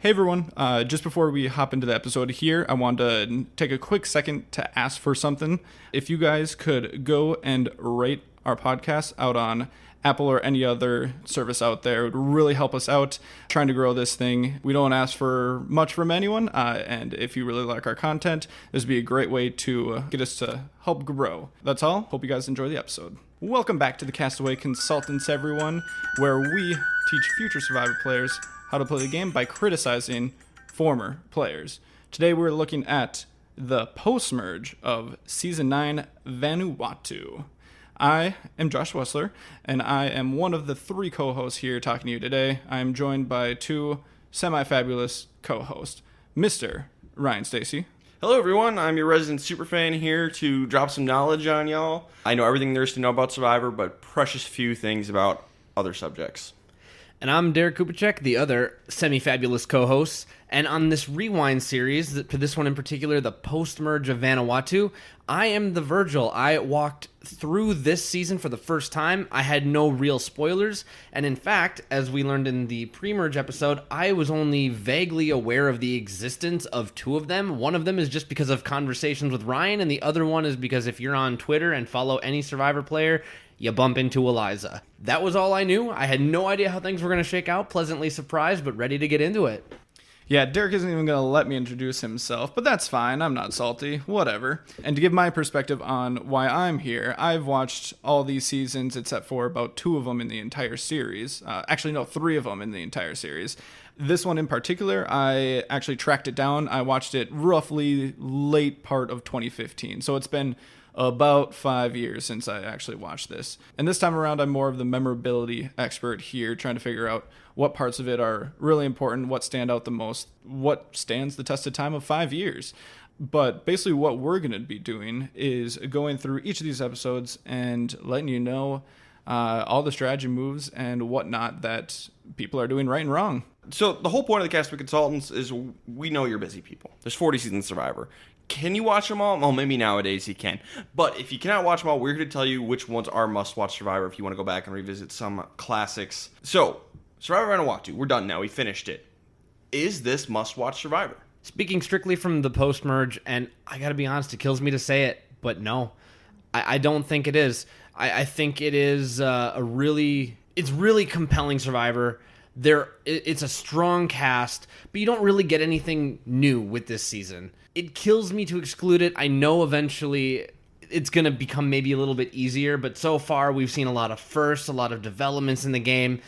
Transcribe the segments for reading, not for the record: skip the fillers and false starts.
Hey everyone, just before we hop into the episode here, I wanted to take a quick second to ask for something. If you guys could go and rate our podcast out on Apple or any other service out there, it would really help us out trying to grow this thing. We don't ask for much from anyone, and if you really like our content, this would be a great way to get us to help grow. That's all. Hope you guys enjoy the episode. Welcome back to the Castaway Consultants, everyone, where we teach future Survivor players how to play the game by criticizing former players. Today we're looking at the postmerge of Season 9 Vanuatu. I am Josh Wessler, and I am one of the three co-hosts here talking to you today. I am joined by two semi-fabulous co-hosts, Mr. Ryan Stacy. Hello everyone, I'm your resident superfan here to drop some knowledge on y'all. I know everything there is to know about Survivor, but precious few things about other subjects. And I'm Derek Kupacek, the other semi-fabulous co-host. And on this Rewind series, for this one in particular, the post-merge of Vanuatu, I am the Virgil. I walked through this season for the first time. I had no real spoilers. And in fact, as we learned in the pre-merge episode, I was only vaguely aware of the existence of two of them. One of them is just because of conversations with Ryan, and the other one is because if you're on Twitter and follow any Survivor player, you bump into Eliza. That was all I knew. I had no idea how things were going to shake out. Pleasantly surprised, but ready to get into it. Yeah, Derek isn't even going to let me introduce himself, but that's fine. I'm not salty. Whatever. And to give my perspective on why I'm here, I've watched all these seasons except for about two of them in the entire series. Actually, no, three of them in the entire series. This one in particular, I actually tracked it down. I watched it roughly late part of 2015. So it's been about 5 years since I actually watched this. And this time around, I'm more of the memorability expert here, trying to figure out what parts of it are really important, what stand out the most, what stands the test of time of 5 years. But basically what we're going to be doing is going through each of these episodes and letting you know all the strategy moves and whatnot that people are doing right and wrong. So the whole point of the Castaway Consultants is we know you're busy people. There's 40 seasons of Survivor. Can you watch them all? Well, maybe nowadays you can. But if you cannot watch them all, we're here to tell you which ones are must-watch Survivor if you want to go back and revisit some classics. So, Survivor Vanuatu, we're done now. We finished it. Is this must-watch Survivor? Speaking strictly from the post-merge, and I gotta be honest, it kills me to say it, but no. I don't think it is. I think it is it's really compelling Survivor. It's a strong cast, but you don't really get anything new with this season. It kills me to exclude it. I know eventually it's going to become maybe a little bit easier, but so far we've seen a lot of firsts, a lot of developments in the game.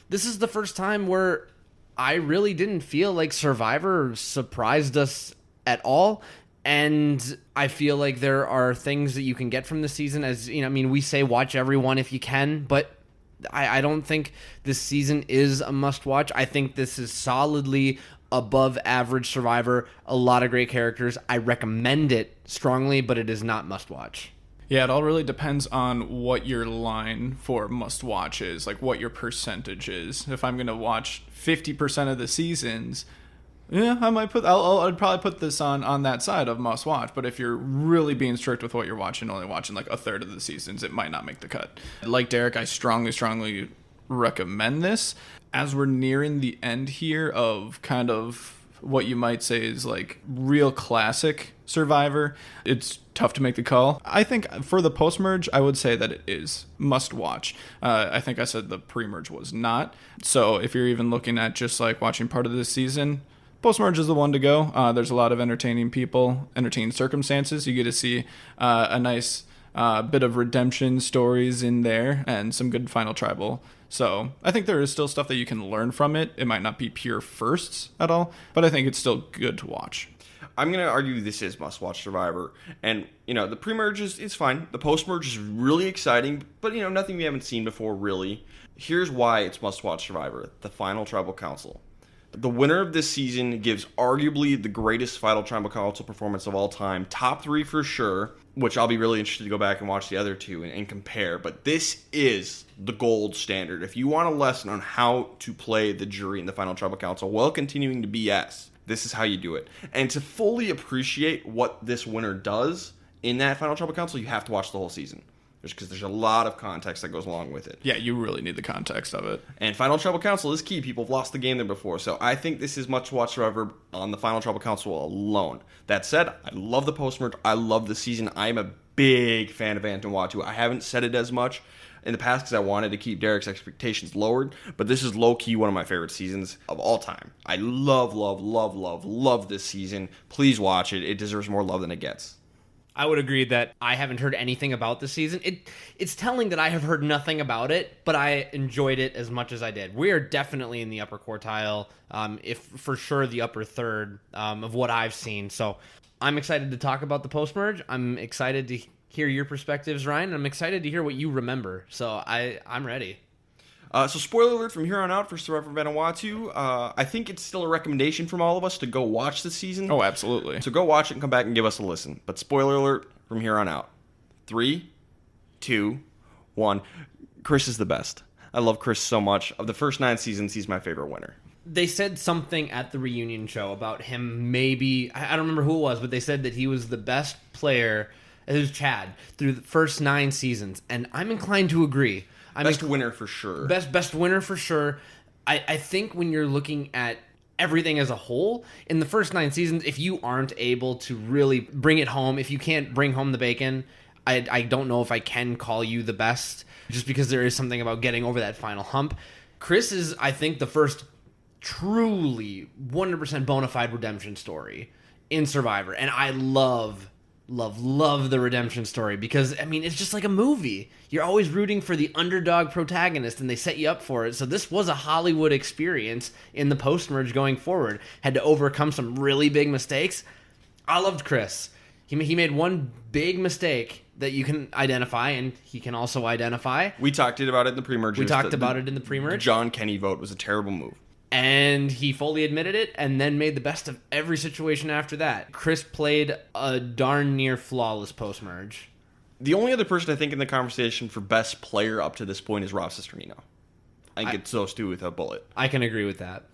This is the first time where I really didn't feel like Survivor surprised us at all. And I feel like there are things that you can get from this season. As you know, I mean, we say watch everyone if you can, but I don't think this season is a must-watch. I think this is solidly above average Survivor. A lot of great characters. I recommend it strongly, but it is not must-watch. Yeah, it all really depends on what your line for must-watch is, like what your percentage is. If I'm going to watch 50% of the seasons, yeah, I'd probably put this on that side of must watch. But if you're really being strict with what you're watching, only watching like a third of the seasons, it might not make the cut. Like Derek, I strongly recommend this. As we're nearing the end here of kind of what you might say is like real classic Survivor, it's tough to make the call. I think for the post-merge, I would say that it is must watch. I think I said the pre-merge was not. So if you're even looking at just like watching part of this season, post-merge is the one to go. There's a lot of entertaining people, entertaining circumstances. You get to see a nice bit of redemption stories in there and some good final tribal. So I think there is still stuff that you can learn from it. It might not be pure firsts at all, but I think it's still good to watch. I'm going to argue this is must-watch Survivor. And, the pre-merge is fine. The post-merge is really exciting, but, nothing we haven't seen before, really. Here's why it's must-watch Survivor. The final tribal council. The winner of this season gives arguably the greatest final tribal council performance of all time. Top 3 for sure, which I'll be really interested to go back and watch the other two and compare. But this is the gold standard. If you want a lesson on how to play the jury in the final tribal council while continuing to BS, this is how you do it. And to fully appreciate what this winner does in that final tribal council, you have to watch the whole season. just because there's a lot of context that goes along with it. Yeah, you really need the context of it. And Final Tribal Council is key. People have lost the game there before. So I think this is much watch Survivor on the Final Tribal Council alone. That said, I love the post-merge. I love the season. I'm a big fan of Vanuatu. I haven't said it as much in the past because I wanted to keep Derek's expectations lowered. But this is low-key one of my favorite seasons of all time. I love this season. Please watch it. It deserves more love than it gets. I would agree that I haven't heard anything about the season. It's telling that I have heard nothing about it, but I enjoyed it as much as I did. We are definitely in the upper quartile, if for sure the upper third of what I've seen. So I'm excited to talk about the post-merge. I'm excited to hear your perspectives, Ryan. I'm excited to hear what you remember. So I'm ready. So spoiler alert from here on out for Survivor Vanuatu. I think it's still a recommendation from all of us to go watch the season. Oh, absolutely. So go watch it and come back and give us a listen. But spoiler alert from here on out. 3, 2, 1. Chris is the best. I love Chris so much. Of the first 9 seasons, he's my favorite winner. They said something at the reunion show about him maybe, I don't remember who it was, but they said that he was the best player, it was Chad, through the first 9 seasons. And I'm inclined to agree. Best winner for sure. Best winner for sure. I think when you're looking at everything as a whole, in the first 9 seasons, if you aren't able to really bring it home, if you can't bring home the bacon, I don't know if I can call you the best, just because there is something about getting over that final hump. Chris is, I think, the first truly 100% bona fide redemption story in Survivor. And I love the redemption story because, I mean, it's just like a movie. You're always rooting for the underdog protagonist and they set you up for it. So this was a Hollywood experience in the post-merge going forward. Had to overcome some really big mistakes. I loved Chris. He made one big mistake that you can identify, and he can also identify. We talked about it in the pre-merge. We talked about it in the pre-merge. The John Kenny vote was a terrible move. And he fully admitted it and then made the best of every situation after that. Chris played a darn near flawless post-merge. The only other person I think in the conversation for best player up to this point is Rob Cisternino. I think it's those two with a bullet. I can agree with that.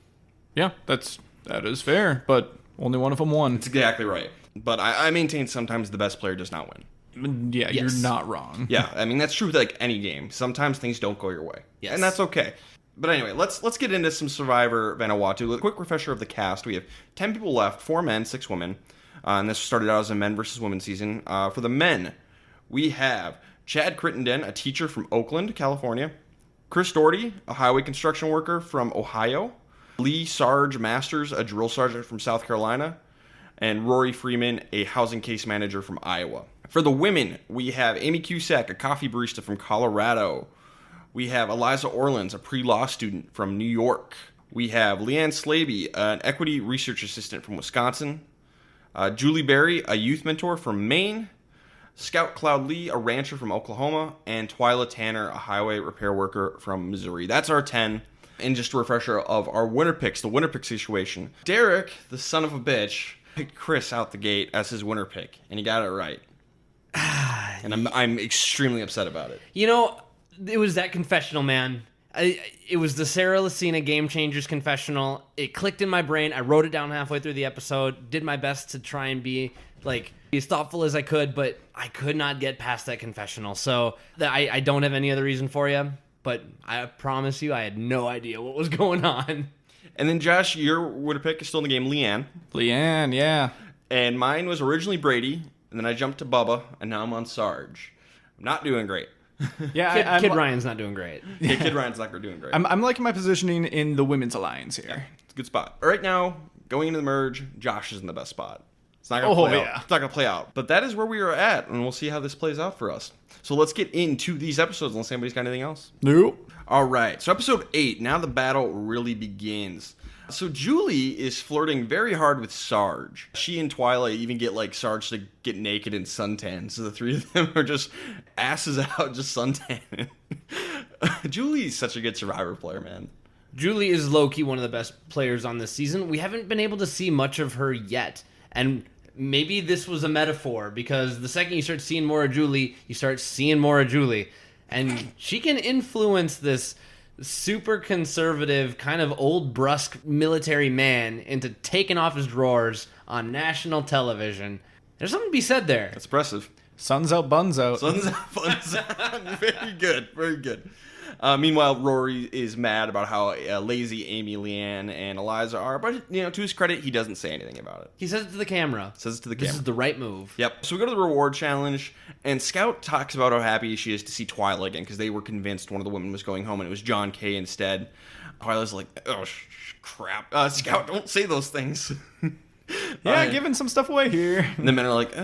Yeah, that is fair, but only one of them won. That's exactly right. But I maintain sometimes the best player does not win. Yeah, Yes. You're not wrong. Yeah, I mean, that's true with like any game. Sometimes things don't go your way. Yes. And that's okay. But anyway, let's get into some Survivor Vanuatu. A quick refresher of the cast. We have 10 people left, 4 men, 6 women. And this started out as a men versus women season. For the men, we have Chad Crittenden, a teacher from Oakland, California. Chris Doherty, a highway construction worker from Ohio. Lee Sarge Masters, a drill sergeant from South Carolina. And Rory Freeman, a housing case manager from Iowa. For the women, we have Amy Cusack, a coffee barista from Colorado. We have Eliza Orleans, a pre-law student from New York. We have Leanne Slaby, an equity research assistant from Wisconsin. Julie Berry, a youth mentor from Maine. Scout Cloud Lee, a rancher from Oklahoma. And Twyla Tanner, a highway repair worker from Missouri. That's our 10. And just a refresher of our winner picks, the winner pick situation. Derek, the son of a bitch, picked Chris out the gate as his winner pick. And he got it right. And I'm extremely upset about it. You know, it was that confessional, man. It was the Sarah Lacina Game Changers confessional. It clicked in my brain. I wrote it down halfway through the episode. Did my best to try and be as thoughtful as I could, but I could not get past that confessional. So I don't have any other reason for you, but I promise you I had no idea what was going on. And then, Josh, your winner pick is still in the game, Leanne. Leanne, yeah. And mine was originally Brady, and then I jumped to Bubba, and now I'm on Sarge. I'm not doing great. Yeah, Kid Ryan's not doing great. Yeah, Kid Ryan's not doing great. I'm liking my positioning in the women's alliance here. Yeah, it's a good spot. Right now, going into the merge, Josh is in the best spot. It's not going to play out. It's not going to play out. But that is where we are at, and we'll see how this plays out for us. So let's get into these episodes, unless anybody's got anything else. Nope. All right, so episode 8, now the battle really begins. So Julie is flirting very hard with Sarge. She and Twyla even get Sarge to get naked and suntan. So the three of them are just asses out, just suntan. Julie's such a good Survivor player, man. Julie is low-key one of the best players on this season. We haven't been able to see much of her yet. And maybe this was a metaphor, because the second you start seeing more of Julie, you start seeing more of Julie. And she can influence this super conservative, kind of old, brusque military man into taking off his drawers on national television. There's something to be said there. That's impressive. Sun's out, buns out. Sun's out, buns out. Very good. Very good. Meanwhile, Rory is mad about how lazy Amy, Leanne, and Eliza are, but to his credit, he doesn't say anything about it. He says it to the camera. Says it to the This camera. is the right move. Yep. So we go to the reward challenge, and Scout talks about how happy she is to see Twyla again because they were convinced one of the women was going home and it was John Kay instead. Twyla's like, oh, crap. Scout, don't say those things. Yeah, giving some stuff away here. And the men are like,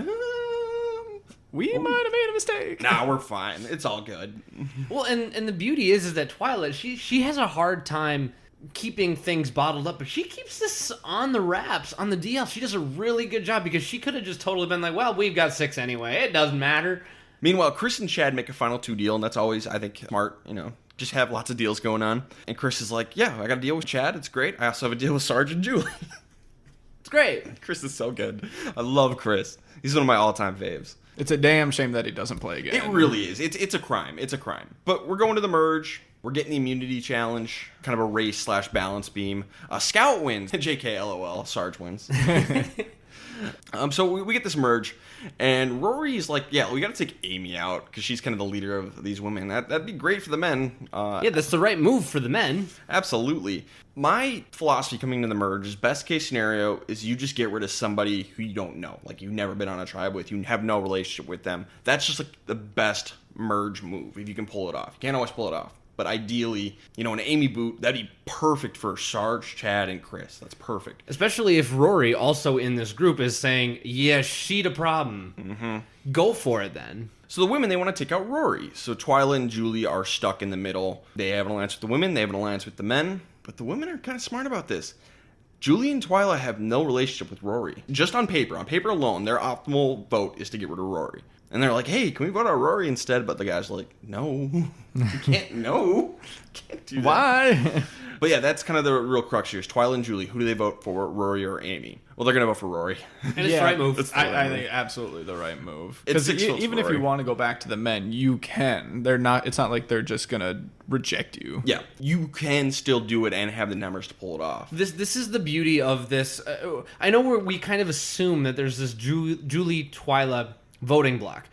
We might have made a mistake. nah, we're fine. It's all good. Well, and the beauty is that Twyla, she has a hard time keeping things bottled up, but she keeps this on the wraps, on the DL. She does a really good job because she could have just totally been like, well, we've got 6 anyway. It doesn't matter. Meanwhile, Chris and Chad make a final 2 deal, and that's always, I think, smart, just have lots of deals going on. And Chris is like, yeah, I got a deal with Chad. It's great. I also have a deal with Sarge and Julie. It's great. Chris is so good. I love Chris. He's one of my all-time faves. It's a damn shame that he doesn't play again. It really is. It's a crime. It's a crime. But we're going to the merge. We're getting the immunity challenge, kind of a race/balance beam. Scout wins. JK, LOL. Sarge wins. So we get this merge, and Rory's like, yeah, we got to take Amy out because she's kind of the leader of these women. That'd be great for the men. Yeah, that's the right move for the men. Absolutely. My philosophy coming to the merge is best case scenario is you just get rid of somebody who you don't know. Like, you've never been on a tribe with. You have no relationship with them. That's just like the best merge move if you can pull it off. You can't always pull it off. But ideally, an Amy boot, that'd be perfect for Sarge, Chad, and Chris. That's perfect. Especially if Rory, also in this group, is saying, yeah, she the problem. Mm-hmm. Go for it then. So the women, they want to take out Rory. So Twyla and Julie are stuck in the middle. They have an alliance with the women. They have an alliance with the men. But the women are kind of smart about this. Julie and Twyla have no relationship with Rory. Just on paper. On paper alone, their optimal vote is to get rid of Rory. And they're like, hey, can we vote on Rory instead? But the guy's like, no. You can't, no. Can't do that. Why? But yeah, that's kind of the real crux here is Twyla and Julie. Who do they vote for, Rory or Amy? Well, they're going to vote for Rory. And it's the right move. I think absolutely the right move. It's Because 6 votes even for if you Rory. want to go back to the men, you can. It's not like they're just going to reject you. Yeah, you can still do it and have the numbers to pull it off. This is the beauty of this. I know we kind of assume that there's this Julie Twyla voting block.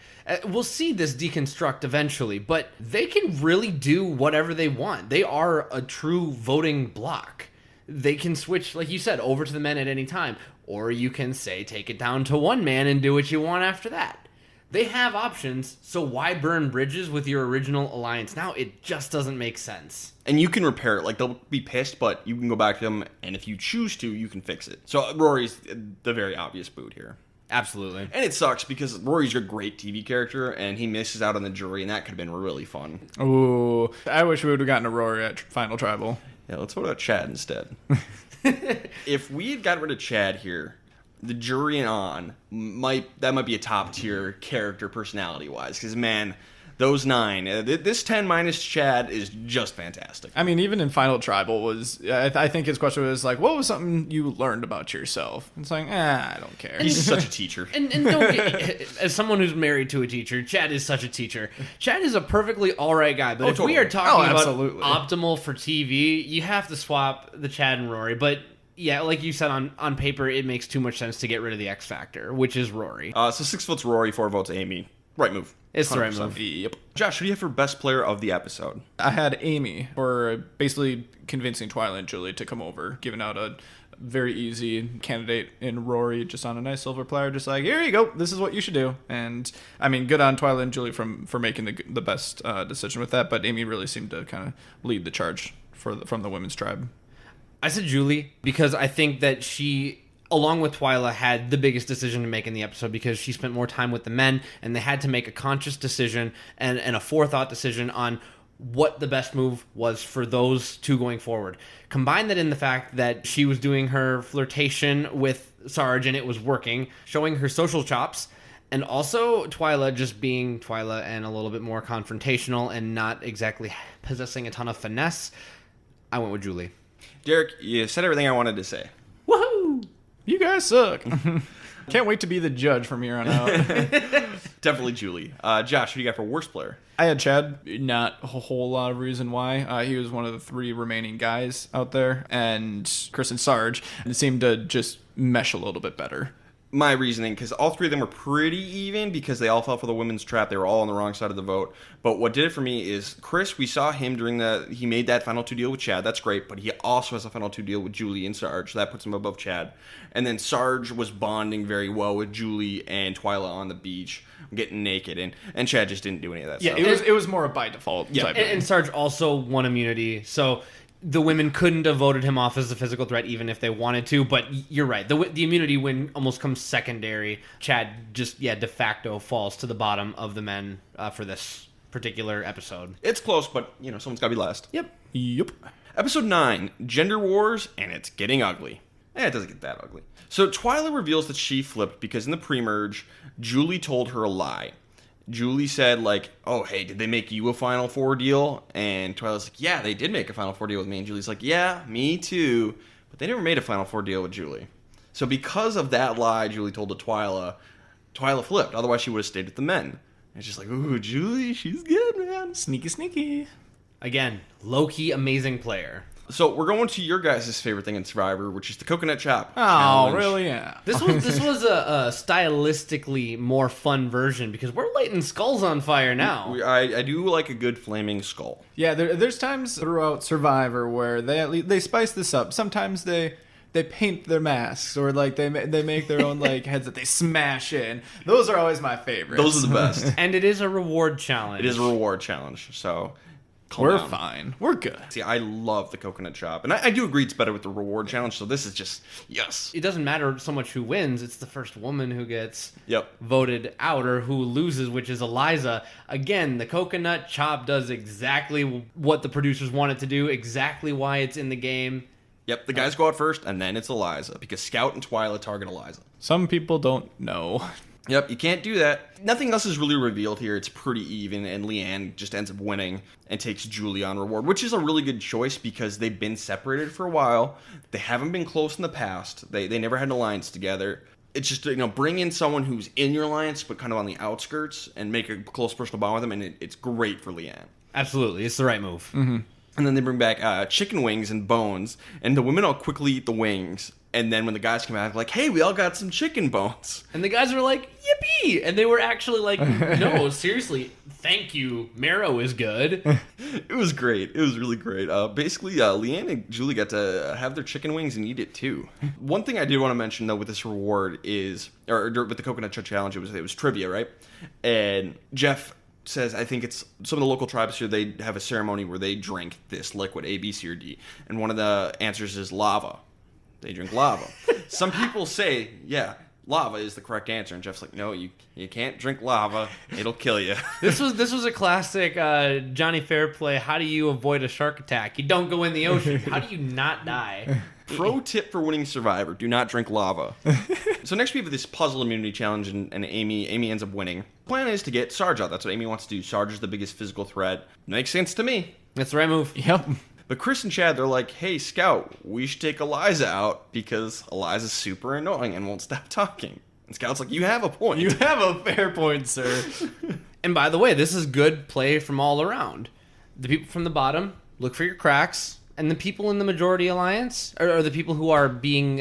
We'll see this deconstruct eventually, but they can really do whatever they want. They are a true voting block. They can switch, like you said, over to the men at any time. Or you can say, take it down to one man and do what you want after that. They have options, so why burn bridges with your original alliance now? It just doesn't make sense. And you can repair it. Like, they'll be pissed, but you can go back to them, and if you choose to, you can fix it. So Rory's the very obvious boot here. Absolutely. And it sucks because Rory's a great TV character, and he misses out on the jury, and that could have been really fun. Ooh, I wish we would have gotten a Rory at Final Tribal. Yeah, let's vote out Chad instead. If we had gotten rid of Chad here, the jury and on might be a top tier character personality wise. Because man, those 9, this 10 minus Chad is just fantastic. I mean, even in Final Tribal I think his question was like, what was something you learned about yourself? It's like, I don't care. He's such a teacher. And don't get, as someone who's married to a teacher, Chad is such a teacher. Chad is a perfectly all right guy, but if we are talking about optimal for TV, you have to swap the Chad and Rory. But yeah, like you said, on paper, it makes too much sense to get rid of the X Factor, which is Rory. So 6 votes Rory, 4 votes Amy. Right move. It's the right 100%. move. Yep. Josh, who do you have for best player of the episode? I had Amy for basically convincing Twyla and Julie to come over, giving out a very easy candidate in Rory just on a nice silver platter, just like, here you go, this is what you should do. And I mean, good on Twyla and Julie for making the best decision with that, but Amy really seemed to kind of lead the charge from the women's tribe. I said Julie because I think that she, along with Twyla, had the biggest decision to make in the episode because she spent more time with the men and they had to make a conscious decision and a forethought decision on what the best move was for those two going forward. Combine that in the fact that she was doing her flirtation with Sarge and it was working, showing her social chops, and also Twyla just being Twyla and a little bit more confrontational and not exactly possessing a ton of finesse. I went with Julie. Derek, you said everything I wanted to say. Woohoo! You guys suck. Can't wait to be the judge from here on out. Definitely Julie. Josh, who do you got for worst player? I had Chad. Not a whole lot of reason why. He was one of the 3 remaining guys out there, and Chris and Sarge seemed to just mesh a little bit better. my reasoning, because all three of them were pretty even because they all fell for the women's trap. They were all on the wrong side of the vote. But what did it for me is Chris, we saw him he made that final 2 deal with Chad. That's great. But he also has a final 2 deal with Julie and Sarge. So that puts him above Chad. And then Sarge was bonding very well with Julie and Twyla on the beach, getting naked. And Chad just didn't do any of that stuff. It was more a by default type thing. And Sarge also won immunity. So the women couldn't have voted him off as a physical threat even if they wanted to, but you're right. The immunity win almost comes secondary. Chad just, de facto falls to the bottom of the men for this particular episode. It's close, but, someone's got to be last. Yep. Episode 9, Gender Wars, and it's getting ugly. It doesn't get that ugly. So Twyla reveals that she flipped because in the pre-merge, Julie told her a lie. Julie said, oh, hey, did they make you a Final Four deal? And Twyla's like, yeah, they did make a Final Four deal with me. And Julie's like, yeah, me too. But they never made a Final Four deal with Julie. So because of that lie Julie told to Twyla flipped. Otherwise, she would have stayed with the men. And it's just like, ooh, Julie, she's good, man. Sneaky. Again, low-key amazing player. So we're going to your guys' favorite thing in Survivor, which is the coconut chop. Oh, challenge. really? Yeah. This was a stylistically more fun version because we're lighting skulls on fire now. I do like a good flaming skull. Yeah, there's times throughout Survivor where they spice this up. Sometimes they paint their masks or they make their own heads that they smash in. Those are always my favorites. Those are the best. And it is a reward challenge. It is a reward challenge, so we're fine. We're good. See, I love the coconut chop, and I do agree it's better with the reward challenge. So this is just yes. It doesn't matter so much who wins; it's the first woman who gets voted out or who loses, which is Eliza. Again, the coconut chop does exactly what the producers want it to do, exactly why it's in the game. Yep, the guys go out first, and then it's Eliza because Scout and Twyla target Eliza. Some people don't know. Yep, you can't do that. Nothing else is really revealed here. It's pretty even, and Leanne just ends up winning and takes Julie on reward, which is a really good choice because they've been separated for a while. They haven't been close in the past. They never had an alliance together. It's just, bring in someone who's in your alliance but kind of on the outskirts and make a close personal bond with them, and it's great for Leanne. Absolutely. It's the right move. Mm-hmm. And then they bring back chicken wings and bones, and the women all quickly eat the wings. And then when the guys come out, they're like, hey, we all got some chicken bones. And the guys were like, yippee! And they were actually like, no, seriously, thank you. Marrow is good. It was great. It was really great. Basically, Leanne and Julie got to have their chicken wings and eat it too. One thing I did want to mention, though, with this reward is, or with the coconut challenge, it was trivia, right? And Jeff says, I think it's some of the local tribes here, they have a ceremony where they drink this liquid, A, B, C, or D. And one of the answers is lava. They drink lava. Some people say, yeah, lava is the correct answer. And Jeff's like, no, you can't drink lava. It'll kill you. This was a classic Johnny Fairplay. How do you avoid a shark attack? You don't go in the ocean. How do you not die? Pro tip for winning Survivor, do not drink lava. So next we have this puzzle immunity challenge, and Amy ends up winning. Plan is to get Sarge out. That's what Amy wants to do. Sarge is the biggest physical threat. Makes sense to me. That's the right move. Yep. But Chris and Chad, they're like, hey, Scout, we should take Eliza out because Eliza's super annoying and won't stop talking. And Scout's like, you have a point. You have a fair point, sir. And by the way, this is good play from all around. The people from the bottom, look for your cracks. And the people in the majority alliance, or the people who are being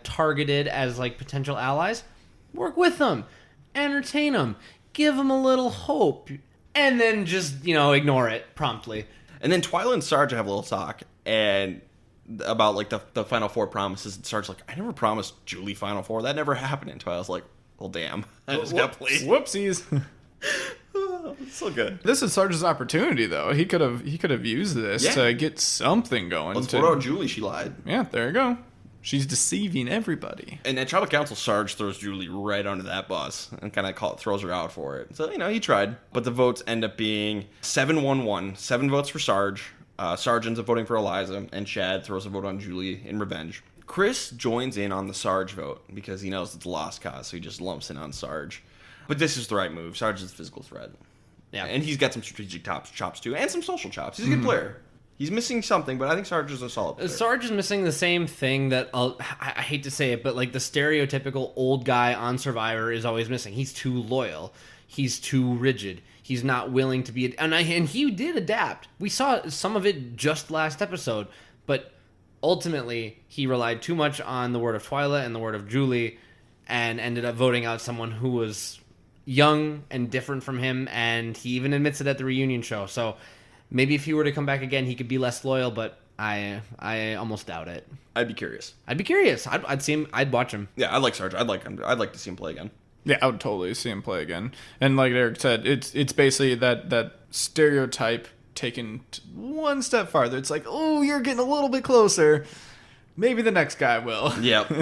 targeted as potential allies, work with them. Entertain them. Give them a little hope. And then just, ignore it promptly. And then Twyla and Sarge have a little talk and about the Final Four promises. And Sarge's like, I never promised Julie Final Four. That never happened. And Twyla's like, well, damn. I just got played. Whoopsies. So good. This is Sarge's opportunity, though. He could have used this to get something going. Let's put out Julie. She lied. Yeah, there you go. She's deceiving everybody. And at Tribal Council, Sarge throws Julie right onto that bus and kind of throws her out for it. So, he tried. But the votes end up being 7-1-1. 7 votes for Sarge. Sarge ends up voting for Eliza. And Chad throws a vote on Julie in revenge. Chris joins in on the Sarge vote because he knows it's a lost cause. So he just lumps in on Sarge. But this is the right move. Sarge is a physical threat. Yeah. And he's got some strategic chops too. And some social chops. He's a good player. He's missing something, but I think Sarge is a solid player. Sarge is missing the same thing that, I hate to say it, but the stereotypical old guy on Survivor is always missing. He's too loyal. He's too rigid. He's not willing to be... And he did adapt. We saw some of it just last episode, but ultimately he relied too much on the word of Twyla and the word of Julie, and ended up voting out someone who was young and different from him, and he even admits it at the reunion show. So maybe if he were to come back again, he could be less loyal, but I almost doubt it. I'd be curious. I'd see him. I'd watch him. Yeah, I like Sarge. I'd like to see him play again. Yeah, I would totally see him play again. And like Eric said, it's basically that stereotype taken one step farther. It's like, oh, you're getting a little bit closer. Maybe the next guy will. Yep.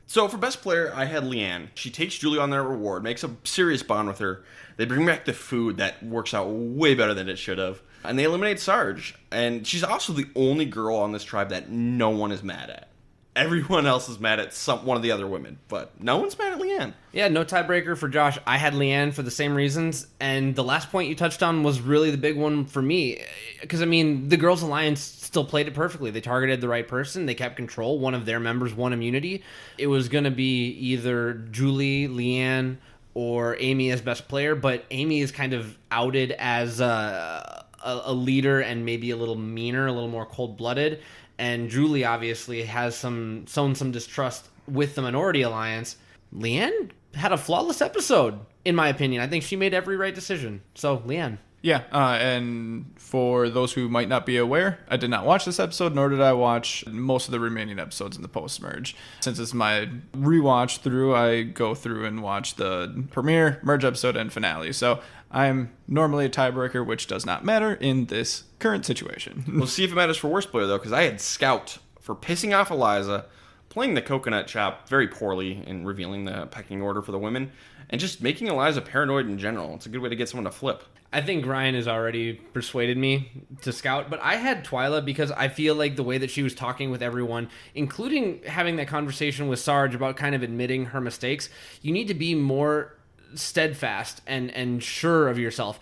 So for best player, I had Leanne. She takes Julie on their reward, makes a serious bond with her. They bring back the food that works out way better than it should have. And they eliminate Sarge. And she's also the only girl on this tribe that no one is mad at. Everyone else is mad at one of the other women, but no one's mad at Leanne. Yeah, no tiebreaker for Josh. I had Leanne for the same reasons, and the last point you touched on was really the big one for me. Because, I mean, the Girls Alliance still played it perfectly. They targeted the right person. They kept control. One of their members won immunity. It was going to be either Julie, Leanne, or Amy as best player, but Amy is kind of outed as a leader and maybe a little meaner, a little more cold-blooded. And Julie obviously has sown some distrust with the Minority Alliance. Leanne had a flawless episode, in my opinion. I think she made every right decision. So, Leanne. Yeah, and for those who might not be aware, I did not watch this episode, nor did I watch most of the remaining episodes in the post-merge. Since it's my rewatch through, I go through and watch the premiere, merge episode, and finale. So I'm normally a tiebreaker, which does not matter in this current situation. We'll see if it matters for worst player, though, because I had Scout for pissing off Eliza, playing the coconut chop very poorly and revealing the pecking order for the women, and just making Eliza paranoid in general. It's a good way to get someone to flip. I think Ryan has already persuaded me to Scout, but I had Twyla because I feel like the way that she was talking with everyone, including having that conversation with Sarge about kind of admitting her mistakes, you need to be more steadfast and sure of yourself.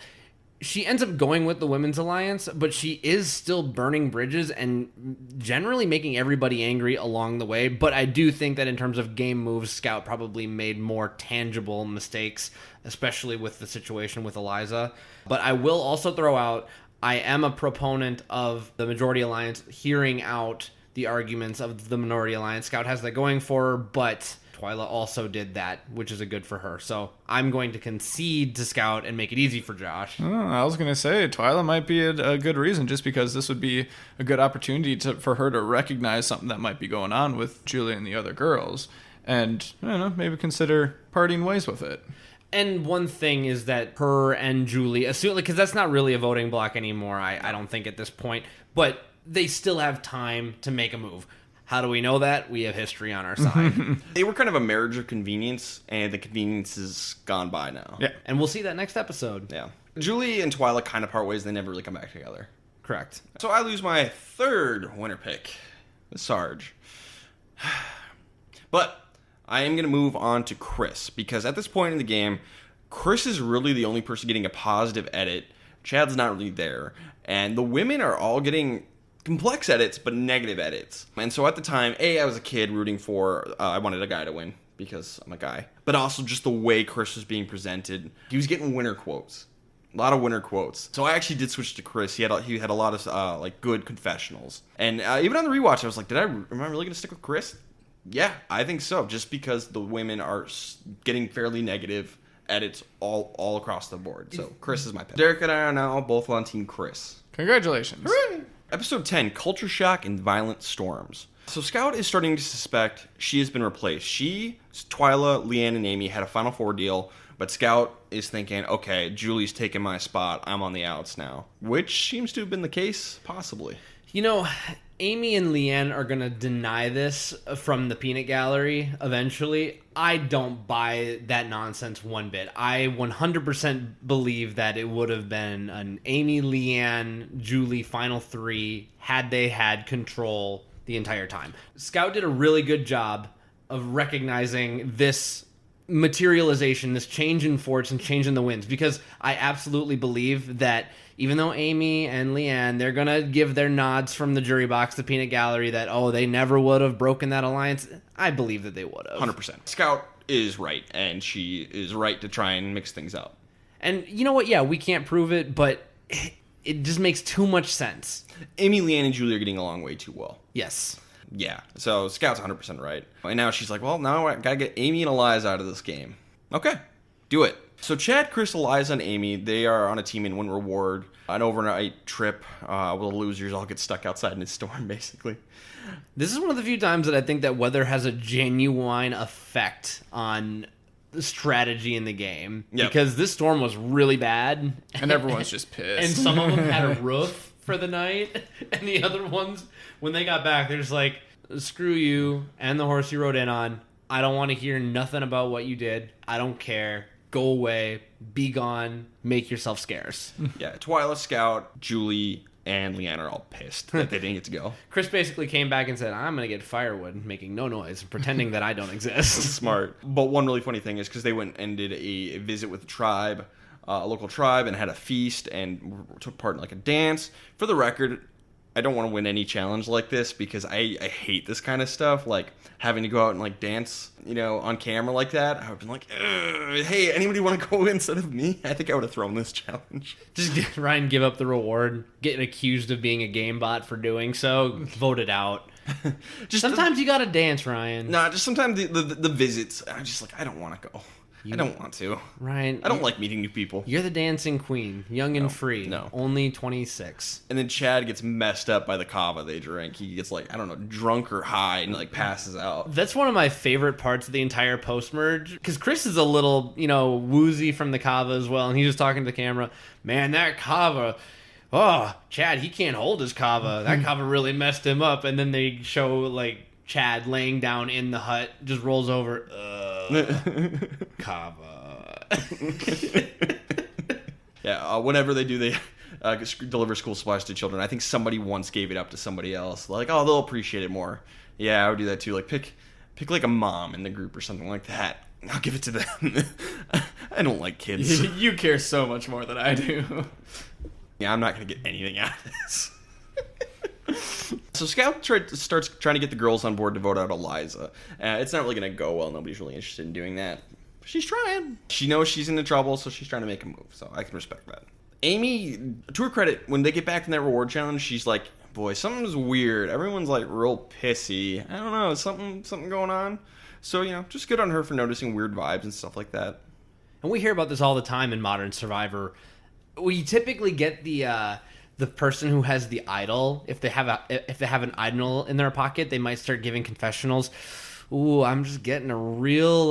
She ends up going with the Women's Alliance, but she is still burning bridges and generally making everybody angry along the way. But I do think that in terms of game moves, Scout probably made more tangible mistakes, especially with the situation with Eliza. But I will also throw out, I am a proponent of the Majority Alliance hearing out the arguments of the Minority Alliance. Scout has that going for her, but Twyla also did that, which is a good for her. So I'm going to concede to Scout and make it easy for Josh. Oh, I was going to say, Twyla might be a good reason, just because this would be a good opportunity for her to recognize something that might be going on with Julie and the other girls. And, I don't know, maybe consider parting ways with it. And one thing is that her and Julie, because that's not really a voting block anymore, I don't think at this point, but they still have time to make a move. How do we know that? We have history on our side. They were kind of a marriage of convenience, and the convenience is gone by now. Yeah. And we'll see that next episode. Yeah. Julie and Twyla kind of part ways. They never really come back together. Correct. So I lose my third winner pick, Sarge. But I am going to move on to Chris, because at this point in the game, Chris is really the only person getting a positive edit. Chad's not really there. And the women are all getting complex edits, but negative edits. And so at the time, I was a kid rooting for, I wanted a guy to win because I'm a guy. But also just the way Chris was being presented. He was getting winner quotes. A lot of winner quotes. So I actually did switch to Chris. He had a lot of good confessionals. And even on the rewatch, I was like, am I really going to stick with Chris? Yeah, I think so. Just because the women are getting fairly negative edits all across the board. So Chris is my pick. Derek and I are now both on Team Chris. Congratulations. Hooray! Episode 10, Culture Shock and Violent Storms. So Scout is starting to suspect she has been replaced. Twyla, Leanne, and Amy had a Final Four deal, but Scout is thinking, okay, Julie's taking my spot. I'm on the outs now. Which seems to have been the case, possibly. You know, Amy and Leanne are going to deny this from the peanut gallery eventually. I don't buy that nonsense one bit. I 100% believe that it would have been an Amy, Leanne, Julie final three had they had control the entire time. Scout did a really good job of recognizing this materialization, this change in forts and change in the winds, because I absolutely believe that even though Amy and Leanne, they're going to give their nods from the jury box, the peanut gallery, that, they never would have broken that alliance, I believe that they would have. 100%. Scout is right, and she is right to try and mix things up. And you know what? Yeah, we can't prove it, but it just makes too much sense. Amy, Leanne, and Julie are getting along way too well. Yes. Yeah, so Scout's 100% right. And now she's like, well, now I gotta get Amy and Eliza out of this game. Okay, do it. So Chad, Chris, Eliza, and Amy, they are on a team and win reward. An overnight trip. Where the losers all get stuck outside in a storm, basically. This is one of the few times that I think that weather has a genuine effect on the strategy in the game. Yep. Because this storm was really bad. And everyone's just pissed. And some of them had a roof for the night. And the other ones, when they got back, they're just like, screw you and the horse you rode in on. I don't want to hear nothing about what you did. I don't care. Go away. Be gone. Make yourself scarce. Yeah, Twyla, Scout, Julie, and Leanne are all pissed that they didn't get to go. Chris basically came back and said, I'm going to get firewood, making no noise, pretending that I don't exist. Smart. But one really funny thing is because they went and did a visit with the tribe, a local tribe, and had a feast and took part in like a dance. For the record, I don't want to win any challenge like this because I hate this kind of stuff, like having to go out and like dance, on camera like that. I would have been like, hey, anybody want to go instead of me? I think I would have thrown this challenge. Just Ryan give up the reward, getting accused of being a game bot for doing so, voted out. Sometimes you gotta dance, Ryan. Nah, just sometimes the visits, I'm just like, I don't want to go. I don't want to. Ryan, I don't like meeting new people. You're the dancing queen, young and free. No. Only 26. And then Chad gets messed up by the kava they drink. He gets like, I don't know, drunk or high and like passes out. That's one of my favorite parts of the entire post-merge. Because Chris is a little, woozy from the kava as well. And he's just talking to the camera. Man, that kava... Oh, Chad, he can't hold his kava. That kava really messed him up. And then they show, like, Chad laying down in the hut, just rolls over. Kava. Yeah, whenever they do, they deliver school supplies to children. I think somebody once gave it up to somebody else. Like, oh, they'll appreciate it more. Yeah, I would do that too. Like, pick like a mom in the group or something like that. I'll give it to them. I don't like kids. You care so much more than I do. Yeah, I'm not going to get anything out of this. So Scout starts trying to get the girls on board to vote out Eliza. It's not really going to go well. Nobody's really interested in doing that. She's trying. She knows she's into trouble, so she's trying to make a move. So I can respect that. Amy, to her credit, when they get back from that reward challenge, she's like, boy, something's weird. Everyone's like real pissy. I don't know, something going on. So, just good on her for noticing weird vibes and stuff like that. And we hear about this all the time in Modern Survivor. We typically get the person who has the idol. If they have an idol in their pocket, they might start giving confessionals. Ooh, I'm just getting a real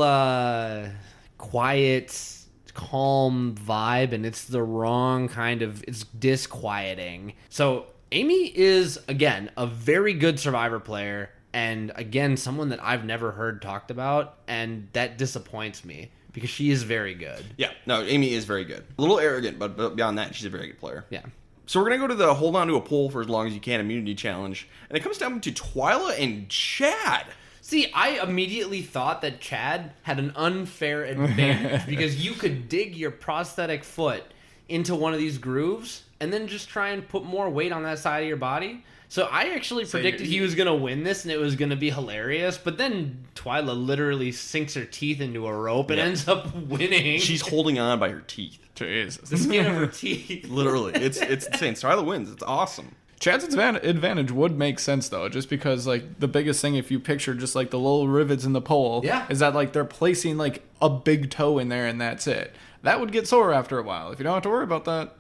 quiet, calm vibe, and it's the wrong kind of. It's disquieting. So Amy is again a very good Survivor player, and again someone that I've never heard talked about, and that disappoints me. Because she is very good. Yeah, no, Amy is very good. A little arrogant, but beyond that, she's a very good player. Yeah. So we're going to go to the hold on to a pole for as long as you can immunity challenge. And it comes down to Twyla and Chad. See, I immediately thought that Chad had an unfair advantage because you could dig your prosthetic foot into one of these grooves and then just try and put more weight on that side of your body. So I actually predicted he was going to win this and it was going to be hilarious. But then Twyla literally sinks her teeth into a rope and ends up winning. She's holding on by her teeth. Jesus. The skin of her teeth. Literally. It's insane. Twyla wins. It's awesome. Chad's advantage would make sense, though, just because, like, the biggest thing, if you picture just, like, the little rivets in the pole, is that, like, they're placing, like, a big toe in there and that's it. That would get sore after a while. If you don't have to worry about that,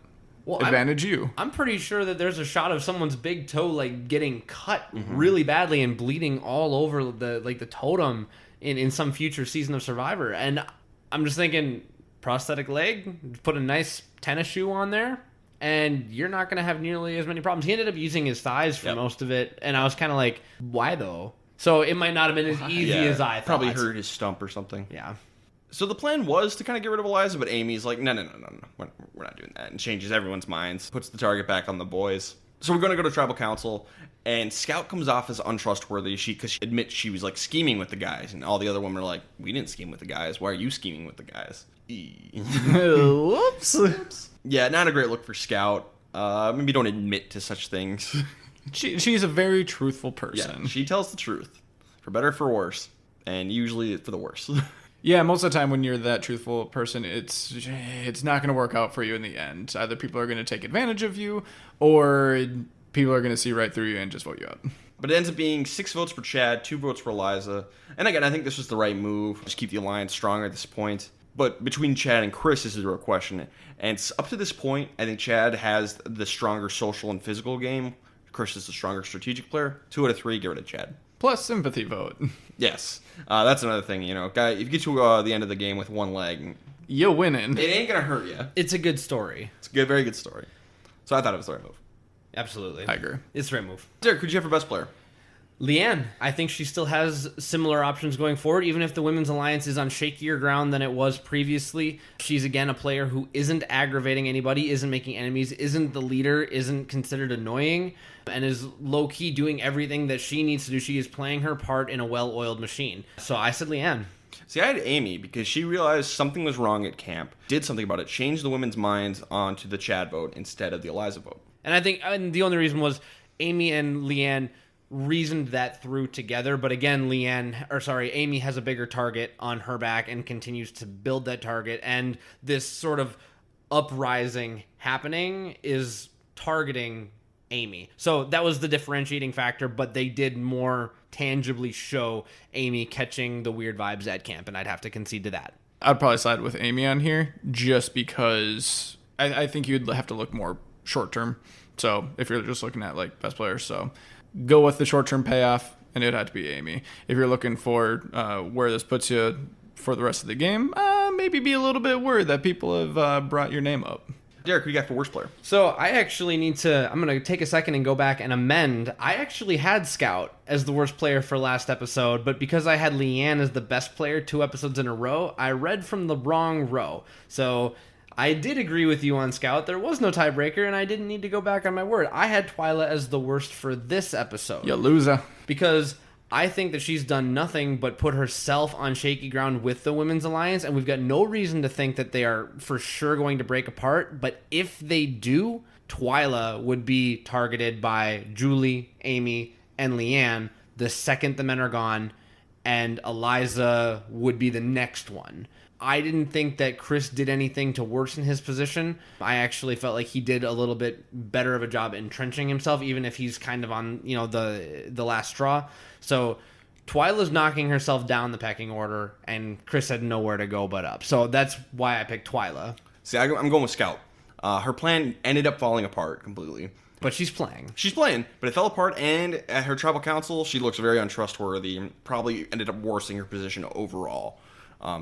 advantage you. I'm pretty sure that there's a shot of someone's big toe, like, getting cut really badly and bleeding all over the totem in some future season of Survivor. And I'm just thinking, prosthetic leg, put a nice tennis shoe on there, and you're not going to have nearly as many problems. He ended up using his thighs for most of it, and I was kind of like, why though? So it might not have been as easy as I thought. Probably hurt his stump or something. Yeah. So the plan was to kind of get rid of Eliza, but Amy's like, no. We're not doing that. And changes everyone's minds. Puts the target back on the boys. So we're going to go to Tribal Council, and Scout comes off as untrustworthy because she admits she was like scheming with the guys. And all the other women are like, we didn't scheme with the guys. Why are you scheming with the guys? Whoops. Yeah, not a great look for Scout. Maybe don't admit to such things. She's a very truthful person. Yeah, she tells the truth. For better or for worse. And usually for the worse. Yeah, most of the time when you're that truthful person, it's not going to work out for you in the end. Either people are going to take advantage of you, or people are going to see right through you and just vote you out. But it ends up being 6 votes for Chad, 2 votes for Eliza. And again, I think this was the right move. Just keep the alliance stronger at this point. But between Chad and Chris, this is the real question. And up to this point, I think Chad has the stronger social and physical game. Chris is the stronger strategic player. 2 out of 3, give it to Chad. Plus sympathy vote. Yes. That's another thing, guy. If you get to the end of the game with one leg, you're winning. It ain't going to hurt you. It's a good story. It's a very good story. So I thought it was the right move. Absolutely. I agree. It's the right move. Derek, who'd you have for best player? Leanne, I think she still has similar options going forward, even if the Women's Alliance is on shakier ground than it was previously. She's, again, a player who isn't aggravating anybody, isn't making enemies, isn't the leader, isn't considered annoying, and is low-key doing everything that she needs to do. She is playing her part in a well-oiled machine. So I said Leanne. See, I had Amy because she realized something was wrong at camp, did something about it, changed the women's minds onto the Chad vote instead of the Eliza vote. And I think the only reason was Amy and Leanne reasoned that through together, but again, Amy has a bigger target on her back and continues to build that target, and this sort of uprising happening is targeting Amy. So that was the differentiating factor, but they did more tangibly show Amy catching the weird vibes at camp, and I'd have to concede to that. I'd probably side with Amy on here just because I think you'd have to look more short term. So if you're just looking at like best players, so go with the short-term payoff, and it'd have to be Amy. If you're looking for where this puts you for the rest of the game, maybe be a little bit worried that people have brought your name up. Derek, who you got for worst player? So I actually I'm going to take a second and go back and amend. I actually had Scout as the worst player for last episode, but because I had Leanne as the best player 2 episodes in a row, I read from the wrong row. So I did agree with you on Scout. There was no tiebreaker, and I didn't need to go back on my word. I had Twyla as the worst for this episode. You loser. Because I think that she's done nothing but put herself on shaky ground with the Women's Alliance, and we've got no reason to think that they are for sure going to break apart. But if they do, Twyla would be targeted by Julie, Amy, and Leanne the second the men are gone, and Eliza would be the next one. I didn't think that Chris did anything to worsen his position. I actually felt like he did a little bit better of a job entrenching himself, even if he's kind of on, the last straw. So Twyla's knocking herself down the pecking order, and Chris had nowhere to go but up. So that's why I picked Twyla. See, I'm going with Scout. Her plan ended up falling apart completely. But she's playing. She's playing, but it fell apart, and at her tribal council, she looks very untrustworthy and probably ended up worsening her position overall.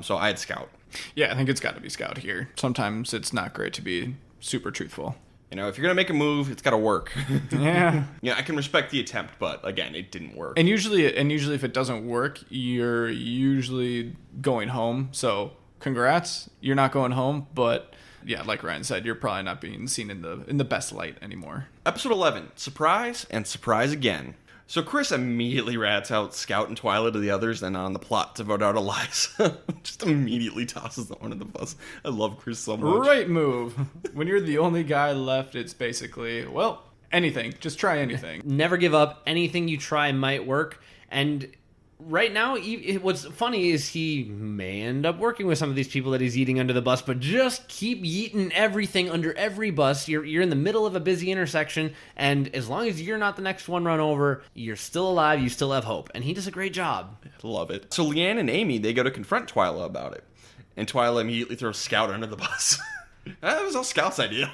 So I had Scout. Yeah, I think it's got to be Scout here. Sometimes it's not great to be super truthful. If you're going to make a move, it's got to work. Yeah. Yeah, I can respect the attempt, but again, it didn't work. And usually if it doesn't work, you're usually going home. So congrats, you're not going home, but yeah, like Ryan said, you're probably not being seen in the best light anymore. Episode 11, surprise and surprise again. So Chris immediately rats out Scout and Twyla to the others, and on the plot to vote out Eliza. Just immediately tosses them under the bus. I love Chris so much. Right move. When you're the only guy left, it's basically, well, anything. Just try anything. Never give up. Anything you try might work. And right now, what's funny is he may end up working with some of these people that he's eating under the bus, but just keep yeeting everything under every bus. You're in the middle of a busy intersection, and as long as you're not the next one run over, you're still alive, you still have hope. And he does a great job. Love it. So Leanne and Amy, they go to confront Twyla about it. And Twyla immediately throws Scout under the bus. That was all Scout's idea.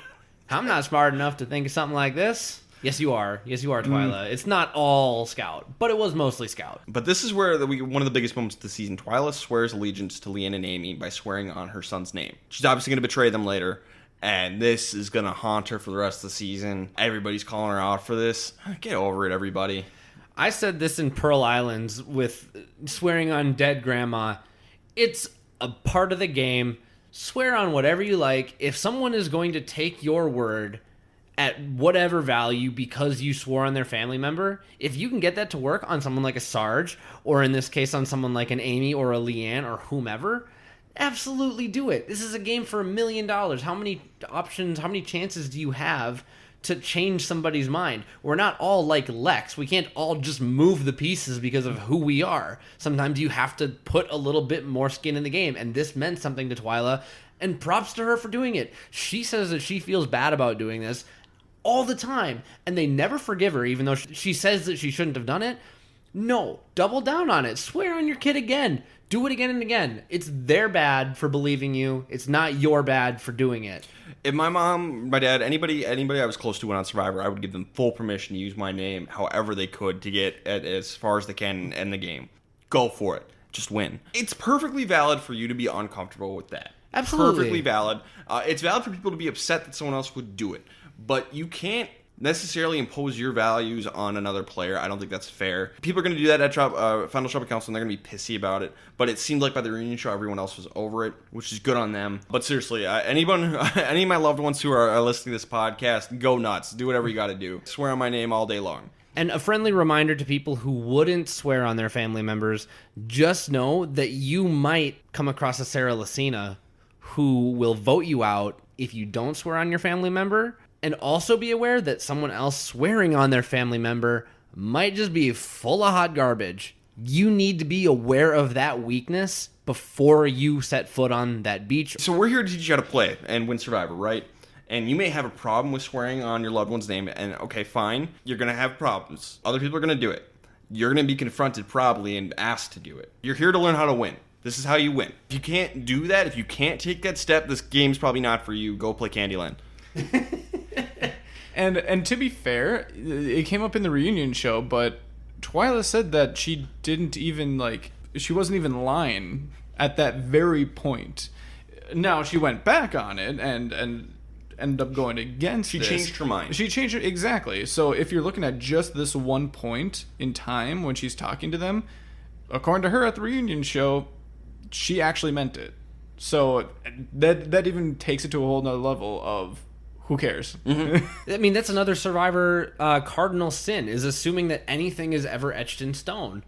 I'm not smart enough to think of something like this. Yes, you are. Yes, you are, Twyla. It's not all Scout, but it was mostly Scout. But this is where one of the biggest moments of the season. Twyla swears allegiance to Leanne and Amy by swearing on her son's name. She's obviously going to betray them later, and this is going to haunt her for the rest of the season. Everybody's calling her out for this. Get over it, everybody. I said this in Pearl Islands with swearing on dead grandma. It's a part of the game. Swear on whatever you like. If someone is going to take your word at whatever value because you swore on their family member, if you can get that to work on someone like a Sarge, or in this case on someone like an Amy or a Leanne or whomever, absolutely do it. This is a game for $1 million. How many options, how many chances do you have to change somebody's mind? We're not all like Lex. We can't all just move the pieces because of who we are. Sometimes you have to put a little bit more skin in the game, and this meant something to Twyla, and props to her for doing it. She says that she feels bad about doing this. all the time, and they never forgive her, even though she says that she shouldn't have done it. No, double down on it. Swear on your kid again. Do it again and again. It's their bad for believing you. It's not your bad for doing it. If my mom, my dad, anybody I was close to went on Survivor, I would give them full permission to use my name however they could to get as far as they can and end the game. Go for it. Just win. It's perfectly valid for you to be uncomfortable with that. Absolutely. Perfectly valid. It's valid for people to be upset that someone else would do it. But you can't necessarily impose your values on another player. I don't think that's fair. People are going to do that at Final Castaway Council, and they're going to be pissy about it. But it seemed like by the reunion show, everyone else was over it, which is good on them. But seriously, any of my loved ones who are listening to this podcast, go nuts. Do whatever you got to do. Swear on my name all day long. And a friendly reminder to people who wouldn't swear on their family members, just know that you might come across a Sarah Lacina who will vote you out if you don't swear on your family member. And also be aware that someone else swearing on their family member might just be full of hot garbage. You need to be aware of that weakness before you set foot on that beach. So we're here to teach you how to play and win Survivor, right? And you may have a problem with swearing on your loved one's name, and okay, fine. You're going to have problems. Other people are going to do it. You're going to be confronted probably and asked to do it. You're here to learn how to win. This is how you win. If you can't do that, if you can't take that step, this game's probably not for you. Go play Candyland. And to be fair, it came up in the reunion show, but Twyla said that she didn't even, she wasn't even lying at that very point. Now, she went back on it and ended up going against She this. changed her mind. She changed it, exactly. So if you're looking at just this one point in time when she's talking to them, according to her at the reunion show, she actually meant it. So that even takes it to a whole nother level of who cares? Mm-hmm. I mean, that's another Survivor cardinal sin, is assuming that anything is ever etched in stone.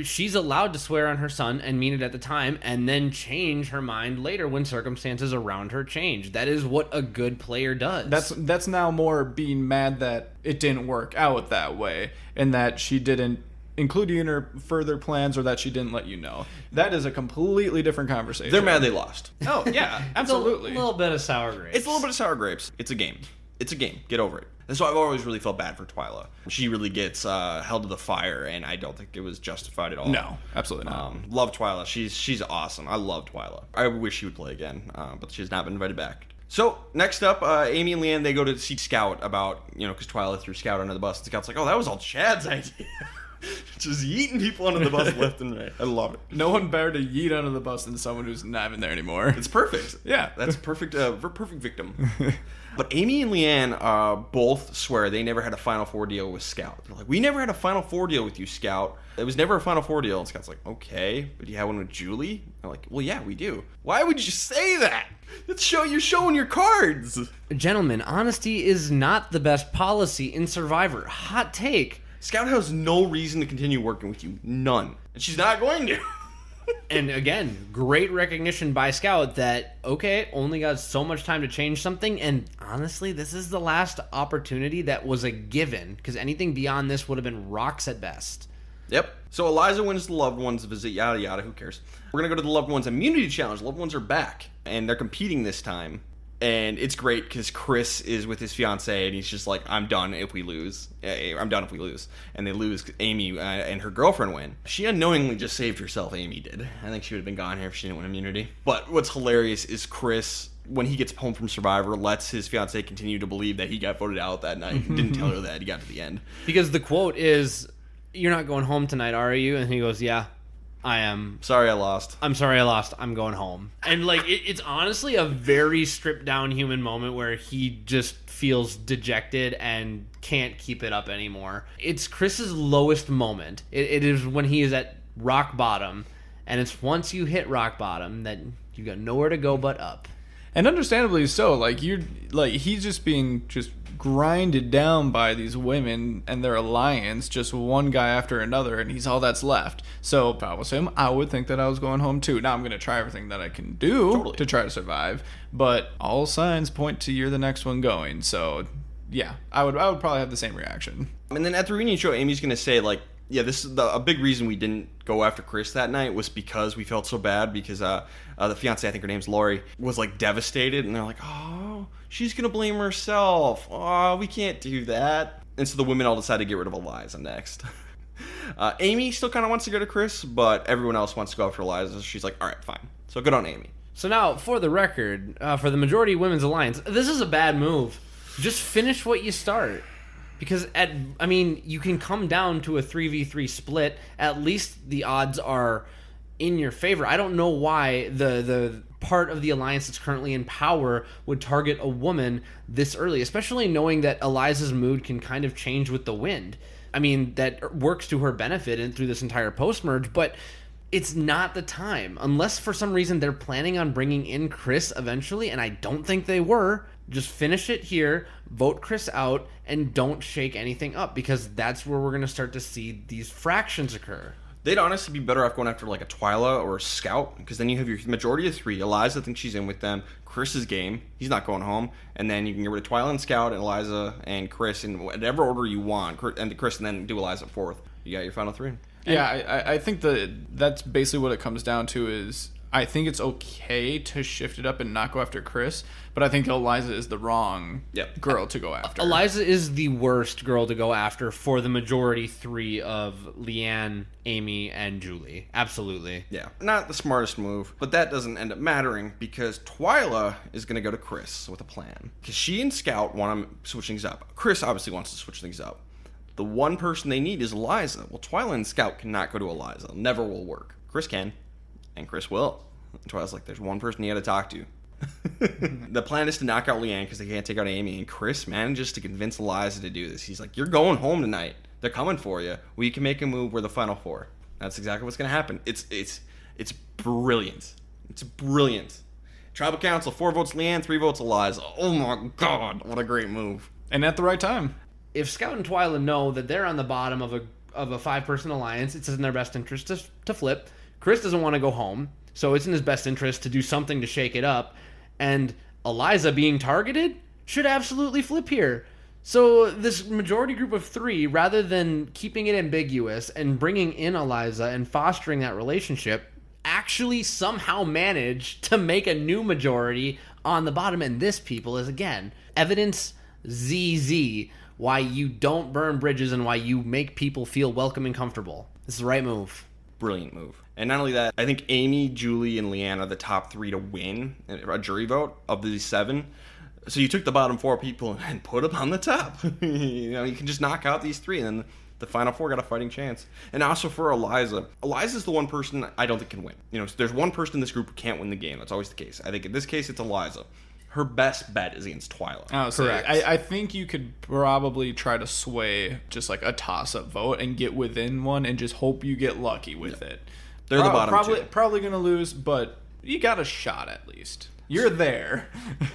She's allowed to swear on her son and mean it at the time and then change her mind later when circumstances around her change. That is what a good player does. That's now more being mad that it didn't work out that way and that she didn't include you in her further plans or that she didn't let you know. That is a completely different conversation. They're mad they lost. Oh, yeah, absolutely. A little bit of sour grapes. It's a little bit of sour grapes. It's a game. It's a game. Get over it. And so I've always really felt bad for Twyla. She really gets held to the fire, and I don't think it was justified at all. No, absolutely not. Love Twyla. She's awesome. I love Twyla. I wish she would play again, but she's not been invited back. So next up, Amy and Leanne, they go to see Scout about, because Twyla threw Scout under the bus. And Scout's like, oh, that was all Chad's idea. Just yeeting people under the bus left and right. I love it. No one better to yeet under the bus than someone who's not even there anymore. It's perfect. Yeah. That's perfect. Perfect victim. But Amy and Leanne both swear they never had a Final Four deal with Scout. They're like, we never had a Final Four deal with you, Scout. It was never a Final Four deal. And Scout's like, okay, but you had one with Julie? I'm like, well, yeah, we do. Why would you say that? You're showing your cards. Gentlemen, honesty is not the best policy in Survivor. Hot take. Scout has no reason to continue working with you. None. And she's not going to. And again, great recognition by Scout that, okay, only got so much time to change something. And honestly, this is the last opportunity that was a given. Because anything beyond this would have been rocks at best. Yep. So Eliza wins the loved ones visit, yada yada, who cares? We're going to go to the loved ones immunity challenge. Loved ones are back. And they're competing this time. And it's great because Chris is with his fiance and he's just like, I'm done if we lose. I'm done if we lose. And they lose. Amy and her girlfriend win. She unknowingly just saved herself, Amy did. I think she would have been gone here if she didn't win immunity. But what's hilarious is Chris, when he gets home from Survivor, lets his fiance continue to believe that he got voted out that night. Didn't tell her that. He got to the end. Because the quote is, you're not going home tonight, are you? And he goes, yeah. I am. Sorry I lost. I'm sorry I lost. I'm going home. And it's honestly a very stripped down human moment where he just feels dejected and can't keep it up anymore. It's Chris's lowest moment. It is when he is at rock bottom. And it's once you hit rock bottom that you got nowhere to go but up. And understandably so. He's just being grinded down by these women and their alliance, just one guy after another, and he's all that's left. So if I was him, I would think that I was going home too. Now I'm going to try everything that I can do to try to survive, but all signs point to you're the next one going. So yeah, I would probably have the same reaction. And then at the reunion show, Amy's going to say, yeah, this is a big reason we didn't go after Chris that night was because we felt so bad because the fiance, I think her name's Lori, was devastated, and they're like, oh, She's going to blame herself. Oh, we can't do that. And so the women all decide to get rid of Eliza next. Amy still kind of wants to go to Chris, but everyone else wants to go after Eliza. So she's like, all right, fine. So good on Amy. So now, for the record, for the majority women's alliance, this is a bad move. Just finish what you start. Because, you can come down to a 3v3 split. At least the odds are in your favor. I don't know why the part of the alliance that's currently in power would target a woman this early, especially knowing that Eliza's mood can kind of change with the wind. I mean, that works to her benefit and through this entire post-merge, but it's not the time. Unless for some reason they're planning on bringing in Chris eventually, and I don't think they were. Just finish it here, vote Chris out, and don't shake anything up, because that's where we're going to start to see these fractions occur. They'd honestly be better off going after like a Twyla or a Scout, because then you have your majority of 3. Eliza thinks she's in with them. Chris is game. He's not going home. And then you can get rid of Twyla and Scout and Eliza and Chris in whatever order you want. And Chris, and then do Eliza 4th. You got your final 3. Yeah, I think that's basically what it comes down to is I think it's okay to shift it up and not go after Chris, but I think Eliza is the wrong girl to go after. Eliza is the worst girl to go after for the majority 3 of Leanne, Amy, and Julie. Absolutely. Yeah. Not the smartest move, but that doesn't end up mattering because Twyla is going to go to Chris with a plan. Because she and Scout want to switch things up. Chris obviously wants to switch things up. The one person they need is Eliza. Well, Twyla and Scout cannot go to Eliza. Never will work. Chris can. And Chris will. And Twyla's like, there's one person you got to talk to. The plan is to knock out Leanne because they can't take out Amy. And Chris manages to convince Eliza to do this. He's like, you're going home tonight. They're coming for you. We can make a move. We're the final 4. That's exactly what's going to happen. It's brilliant. It's brilliant. Tribal Council, 4 votes Leanne, 3 votes Eliza. Oh my God. What a great move. And at the right time. If Scout and Twyla know that they're on the bottom of a 5-person alliance, it's in their best interest to flip. Chris doesn't want to go home, so it's in his best interest to do something to shake it up. And Eliza being targeted should absolutely flip here. So this majority group of 3, rather than keeping it ambiguous and bringing in Eliza and fostering that relationship, actually somehow managed to make a new majority on the bottom. And this, people, is, again, evidence ZZ why you don't burn bridges and why you make people feel welcome and comfortable. This is the right move. Brilliant move. And not only that, I think Amy, Julie, and Leanne are the top 3 to win a jury vote of these 7. So you took the bottom 4 people and put them on the top. You can just knock out these 3, and then the final 4 got a fighting chance. And also for Eliza. Eliza's the one person I don't think can win. There's one person in this group who can't win the game. That's always the case. I think in this case, it's Eliza. Her best bet is against Twyla. Oh, so correct. I think you could probably try to sway just like a toss-up vote and get within one and just hope you get lucky with it. They're the bottom 2. Probably going to lose, but you got a shot at least. You're there.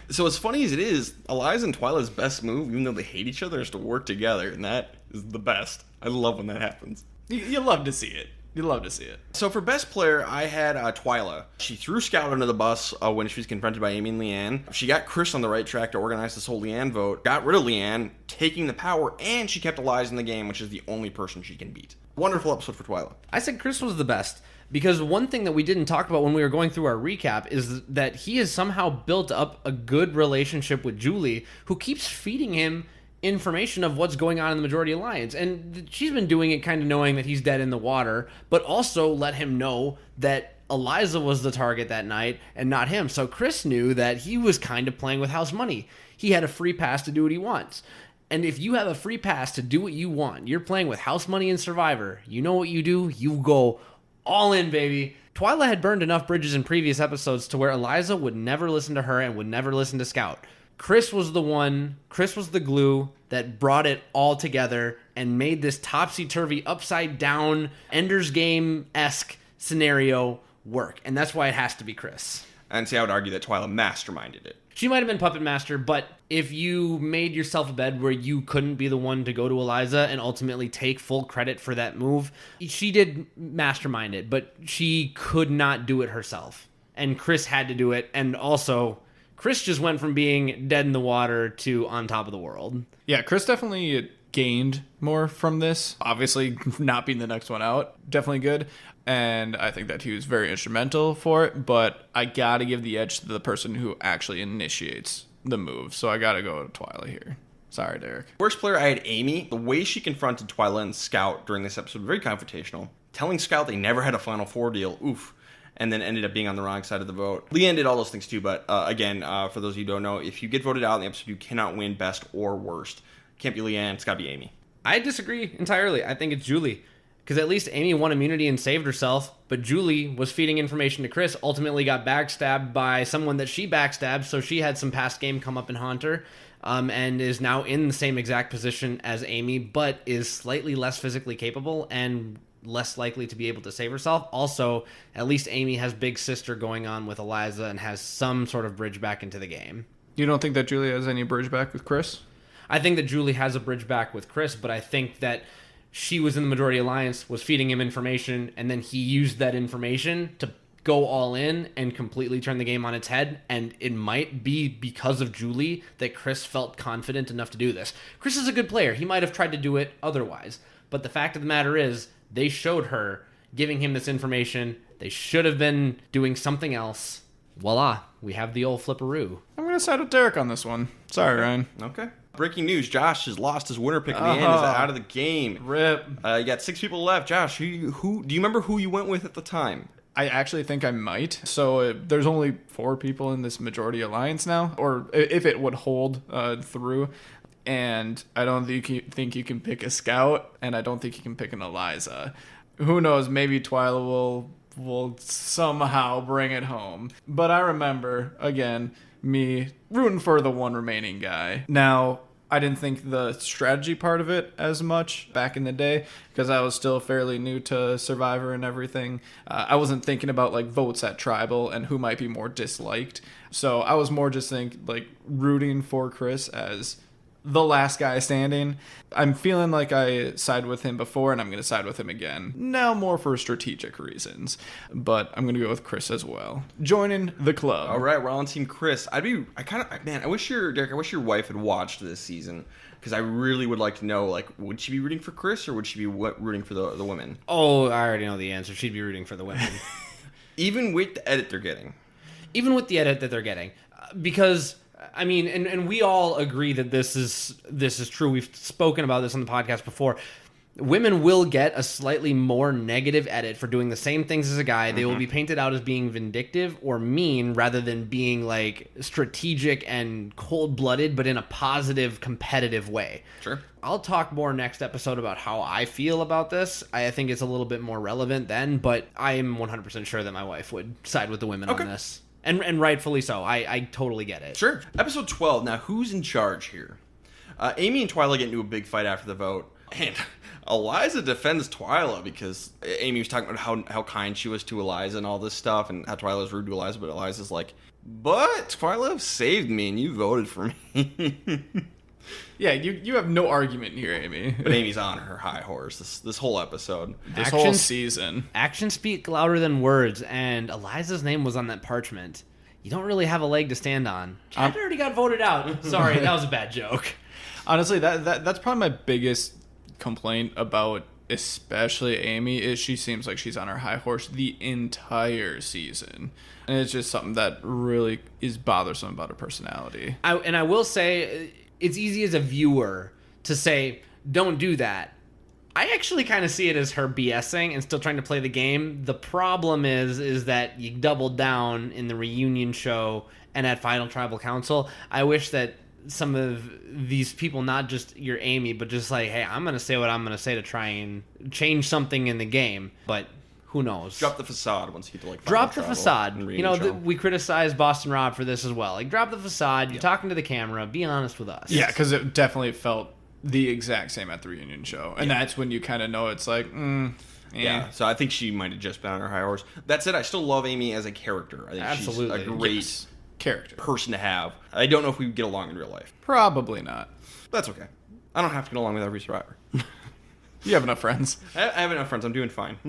So as funny as it is, Eliza and Twyla's best move, even though they hate each other, is to work together, and that is the best. I love when that happens. You love to see it. You love to see it. So for best player, I had Twyla. She threw Scout under the bus when she was confronted by Amy and Leanne. She got Chris on the right track to organize this whole Leanne vote, got rid of Leanne, taking the power, and she kept Eliza in the game, which is the only person she can beat. Wonderful episode for Twyla. I said Chris was the best. Because one thing that we didn't talk about when we were going through our recap is that he has somehow built up a good relationship with Julie, who keeps feeding him information of what's going on in the majority alliance. And she's been doing it kind of knowing that he's dead in the water, but also let him know that Eliza was the target that night and not him. So Chris knew that he was kind of playing with house money. He had a free pass to do what he wants. And if you have a free pass to do what you want, you're playing with house money in Survivor. You know what you do? You go all in, baby. Twyla had burned enough bridges in previous episodes to where Eliza would never listen to her and would never listen to Scout. Chris was the glue that brought it all together and made this topsy-turvy, upside-down, Ender's Game-esque scenario work. And that's why it has to be Chris. And see, I would argue that Twyla masterminded it. She might have been puppet master, but if you made yourself a bed where you couldn't be the one to go to Eliza and ultimately take full credit for that move, she did mastermind it, but she could not do it herself. And Chris had to do it, and also Chris just went from being dead in the water to on top of the world. Yeah, Chris definitely gained more from this. Obviously, not being the next one out, definitely good. And I think that he was very instrumental for it, but I gotta give the edge to the person who actually initiates the move. So I got to go with Twyla here. Sorry, Derek. Worst player, I had Amy. The way she confronted Twyla and Scout during this episode, very confrontational. Telling Scout they never had a Final Four deal. Oof. And then ended up being on the wrong side of the vote. Leanne did all those things too, but again, for those of you who don't know, if you get voted out in the episode, you cannot win best or worst. Can't be Leanne, it's got to be Amy. I disagree entirely. I think it's Julie. Because at least Amy won immunity and saved herself, but Julie was feeding information to Chris, ultimately got backstabbed by someone that she backstabbed, so she had some past game come up and haunt her, and is now in the same exact position as Amy, but is slightly less physically capable and less likely to be able to save herself. Also, at least Amy has big sister going on with Eliza and has some sort of bridge back into the game. You don't think that Julie has any bridge back with Chris? I think that Julie has a bridge back with Chris, but I think that she was in the majority alliance, was feeding him information, and then he used that information to go all in and completely turn the game on its head. And it might be because of Julie that Chris felt confident enough to do this. Chris is a good player. He might have tried to do it otherwise. But the fact of the matter is, they showed her giving him this information. They should have been doing something else. Voila, we have the old flipperoo. I'm going to side with Derek on this one. Sorry, Ryan. Okay. Breaking news, Josh has lost his winner pick in the end. He's out of the game. Rip. You got 6 people left. Josh, who do you remember who you went with at the time? I actually think I might. So there's only 4 people in this majority alliance now, or if it would hold through. And I don't think you can pick a Scout, and I don't think you can pick an Eliza. Who knows? Maybe Twyla will somehow bring it home. But I remember, again, me rooting for the one remaining guy. Now, I didn't think the strategy part of it as much back in the day because I was still fairly new to Survivor and everything. I wasn't thinking about like votes at Tribal and who might be more disliked. So I was more just rooting for Chris as the last guy standing. I'm feeling like I sided with him before, and I'm going to side with him again. Now more for strategic reasons, but I'm going to go with Chris as well. Joining the club. All right, we're on Team Chris. I wish your wife had watched this season because I really would like to know, like, would she be rooting for Chris or would she be rooting for the women? Oh, I already know the answer. She'd be rooting for the women. Even with the edit they're getting. Even with the edit that they're getting. Because I mean, and we all agree that this is true. We've spoken about this on the podcast before. Women will get a slightly more negative edit for doing the same things as a guy. They will be painted out as being vindictive or mean rather than being like strategic and cold-blooded, but in a positive, competitive way. Sure. I'll talk more next episode about how I feel about this. I think it's a little bit more relevant then, but I am 100% sure that my wife would side with the women on this. And rightfully so. I totally get it. Sure. Episode 12. Now, who's in charge here? Amy and Twyla get into a big fight after the vote. And Eliza defends Twyla because Amy was talking about how kind she was to Eliza and all this stuff and how Twyla was rude to Eliza. But Eliza's like, but Twyla saved me and you voted for me. Yeah, you have no argument here, Amy. But Amy's on her high horse this whole episode. This whole season. Actions speak louder than words, and Eliza's name was on that parchment. You don't really have a leg to stand on. Chad already got voted out. Sorry, that was a bad joke. Honestly, that's probably my biggest complaint about especially Amy is she seems like she's on her high horse the entire season. And it's just something that really is bothersome about her personality. I will say, it's easy as a viewer to say, don't do that. I actually kind of see it as her BSing and still trying to play the game. The problem is that you doubled down in the reunion show and at Final Tribal Council. I wish that some of these people, not just your Amy, but just like, hey, I'm going to say what I'm going to say to try and change something in the game. But who knows? Drop the facade once you get to like drop the facade. You know, we criticize Boston Rob for this as well. Like, drop the facade. You're talking to the camera. Be honest with us. Yeah, because it definitely felt the exact same at the reunion show, and that's when you kind of know it's like, yeah. So I think she might have just been on her high horse. That said, I still love Amy as a character. I think Absolutely. she's a great character person to have. I don't know if we would get along in real life. Probably not. That's okay. I don't have to get along with every survivor. You have enough friends. I have enough friends. I'm doing fine.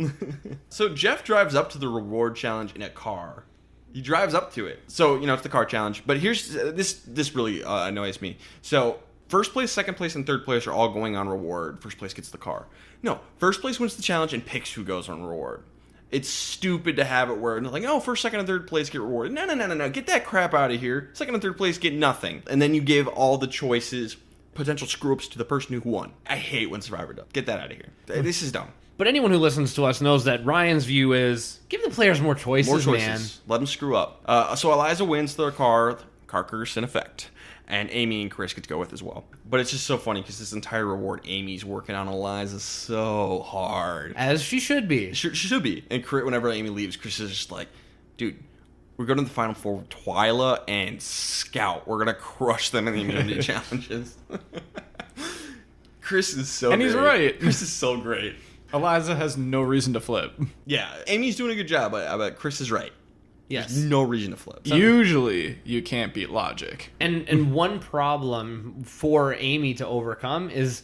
So Jeff drives up to the reward challenge in a car. He drives up to it. So, it's the car challenge. But here's this really annoys me. So first place, second place, and third place are all going on reward. First place gets the car. No, first place wins the challenge and picks who goes on reward. It's stupid to have it where, like, oh, first, second, and third place get rewarded. No. Get that crap out of here. Second and third place get nothing. And then you give all the choices, potential screw-ups to the person who won. I hate when Survivor does. Get that out of here. This is dumb. But anyone who listens to us knows that Ryan's view is, give the players more choices, man. Let them screw up. So Eliza wins the car curse in effect. And Amy and Chris get to go with as well. But it's just so funny because this entire reward, Amy's working on Eliza so hard. As she should be. She should be. And whenever Amy leaves, Chris is just like, dude, we're going to the Final Four with Twyla and Scout. We're going to crush them in the immunity challenges. Chris is so great. And he's right. Chris is so great. Eliza has no reason to flip. Yeah, Amy's doing a good job, but Chris is right. Yes. There's no reason to flip. Usually, you can't beat logic. And one problem for Amy to overcome is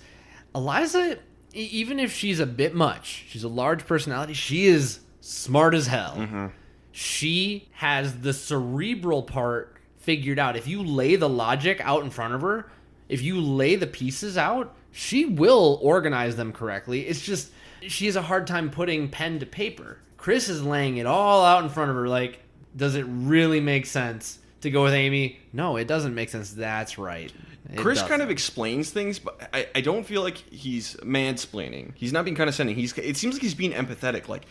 Eliza, even if she's a bit much, she's a large personality, she is smart as hell. Mm-hmm. She has the cerebral part figured out. If you lay the logic out in front of her, if you lay the pieces out, she will organize them correctly. It's just she has a hard time putting pen to paper. Chris is laying it all out in front of her like, does it really make sense to go with Amy? No, it doesn't make sense. That's right. Chris kind of explains things, but I don't feel like he's mansplaining. He's not being condescending. It seems like he's being empathetic. Like,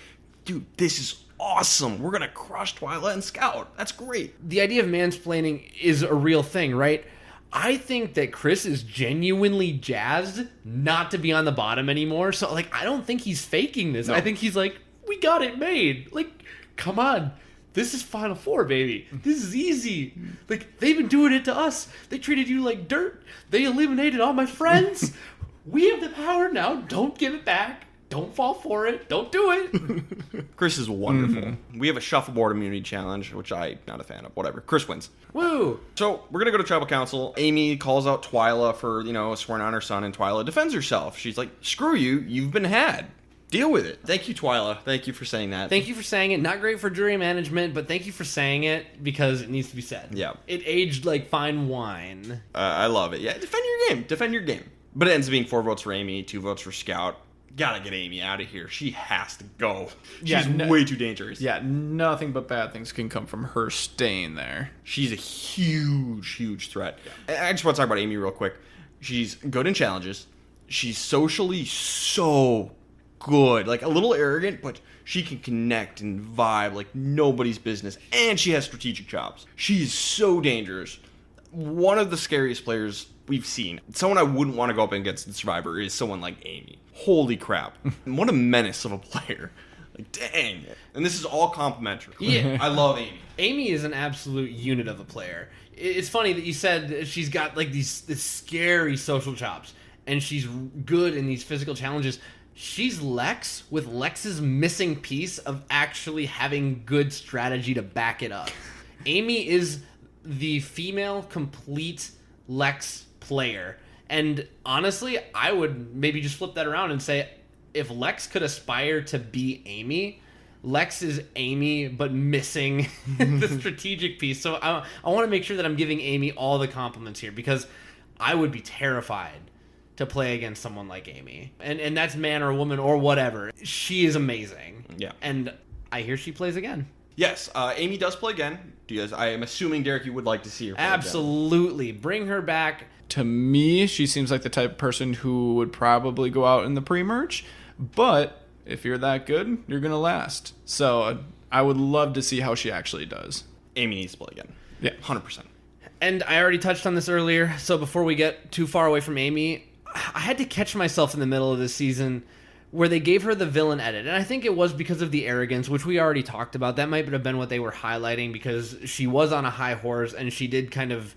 dude, this is awesome. We're going to crush Twyla and Scout. That's great. The idea of mansplaining is a real thing, right? I think that Chris is genuinely jazzed not to be on the bottom anymore. So, like, I don't think he's faking this. No. I think he's like, we got it made. Like, come on. This is Final Four, baby. This is easy. Like, they've been doing it to us. They treated you like dirt. They eliminated all my friends. We have the power now. Don't give it back. Don't fall for it. Don't do it. Chris is wonderful. Mm-hmm. We have a shuffleboard immunity challenge, which I'm not a fan of. Whatever. Chris wins. Woo! So we're going to go to tribal council. Amy calls out Twyla for, swearing on her son, and Twyla defends herself. She's like, screw you. You've been had. Deal with it. Thank you, Twyla. Thank you for saying that. Thank you for saying it. Not great for jury management, but thank you for saying it because it needs to be said. Yeah. It aged like fine wine. I love it. Yeah, defend your game. Defend your game. But it ends up being 4 votes for Amy, 2 votes for Scout. Gotta get Amy out of here. She has to go. She's way too dangerous. Yeah, nothing but bad things can come from her staying there. She's a huge, huge threat. Yeah. I just want to talk about Amy real quick. She's good in challenges. She's socially so good. Like, a little arrogant, but she can connect and vibe like nobody's business. And she has strategic chops. She is so dangerous. One of the scariest players we've seen. Someone I wouldn't want to go up against in Survivor is someone like Amy. Holy crap. What a menace of a player. Like, dang. And this is all complimentary. Yeah. I love Amy. Amy is an absolute unit of a player. It's funny that you said she's got like this scary social chops, and she's good in these physical challenges. She's Lex with Lex's missing piece of actually having good strategy to back it up. Amy is the female complete Lex player. And honestly, I would maybe just flip that around and say, if Lex could aspire to be Amy, Lex is Amy, but missing the strategic piece. So I want to make sure that I'm giving Amy all the compliments here, because I would be terrified to play against someone like Amy. And that's man or woman or whatever. She is amazing. Yeah. And I hear she plays again. Yes, Amy does play again. I am assuming, Derek, you would like to see her play Absolutely. Again. Bring her back. To me, she seems like the type of person who would probably go out in the pre-merge. But if you're that good, you're going to last. So I would love to see how she actually does. Amy needs to play again. Yeah, 100%. And I already touched on this earlier. So before we get too far away from Amy, I had to catch myself in the middle of this season where they gave her the villain edit. And I think it was because of the arrogance, which we already talked about. That might have been what they were highlighting, because she was on a high horse and she did kind of,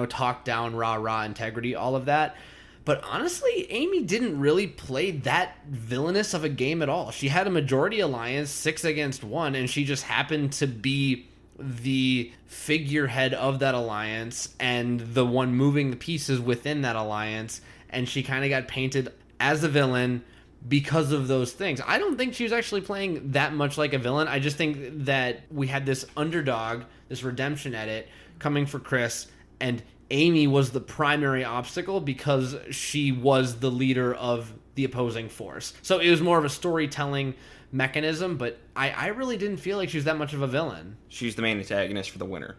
talk down rah integrity, all of that. But honestly, Amy didn't really play that villainous of a game at all. She had a majority alliance, 6 against 1, and she just happened to be the figurehead of that alliance and the one moving the pieces within that alliance. And she kind of got painted as a villain because of those things. I don't think she was actually playing that much like a villain. I just think that we had this underdog, this redemption edit coming for Chris, and Amy was the primary obstacle because she was the leader of the opposing force. So it was more of a storytelling mechanism, but I really didn't feel like she was that much of a villain. She's the main antagonist for the winner.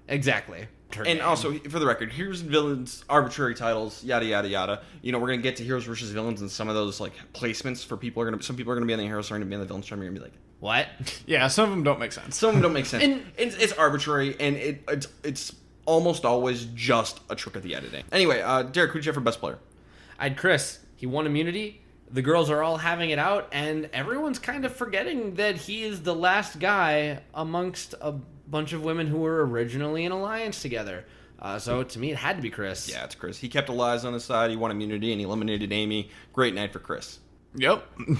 Exactly. And also, for the record, heroes and villains, arbitrary titles, yada yada yada. You know, we're gonna get to heroes versus villains, and some of those like placements for people are gonna. Some people are gonna be on the heroes, some are gonna be on the villains. Some are gonna be like, what? Yeah, some of them don't make sense. Some of them don't make sense. And it's arbitrary, and it's almost always just a trick of the editing. Anyway, Derek, who'd you have for best player? I had Chris. He won immunity. The girls are all having it out, and everyone's kind of forgetting that he is the last guy amongst a bunch of women who were originally in alliance together. So to me, it had to be Chris. Yeah, it's Chris. He kept Eliza on his side. He won immunity, and he eliminated Amy. Great night for Chris. Yep. How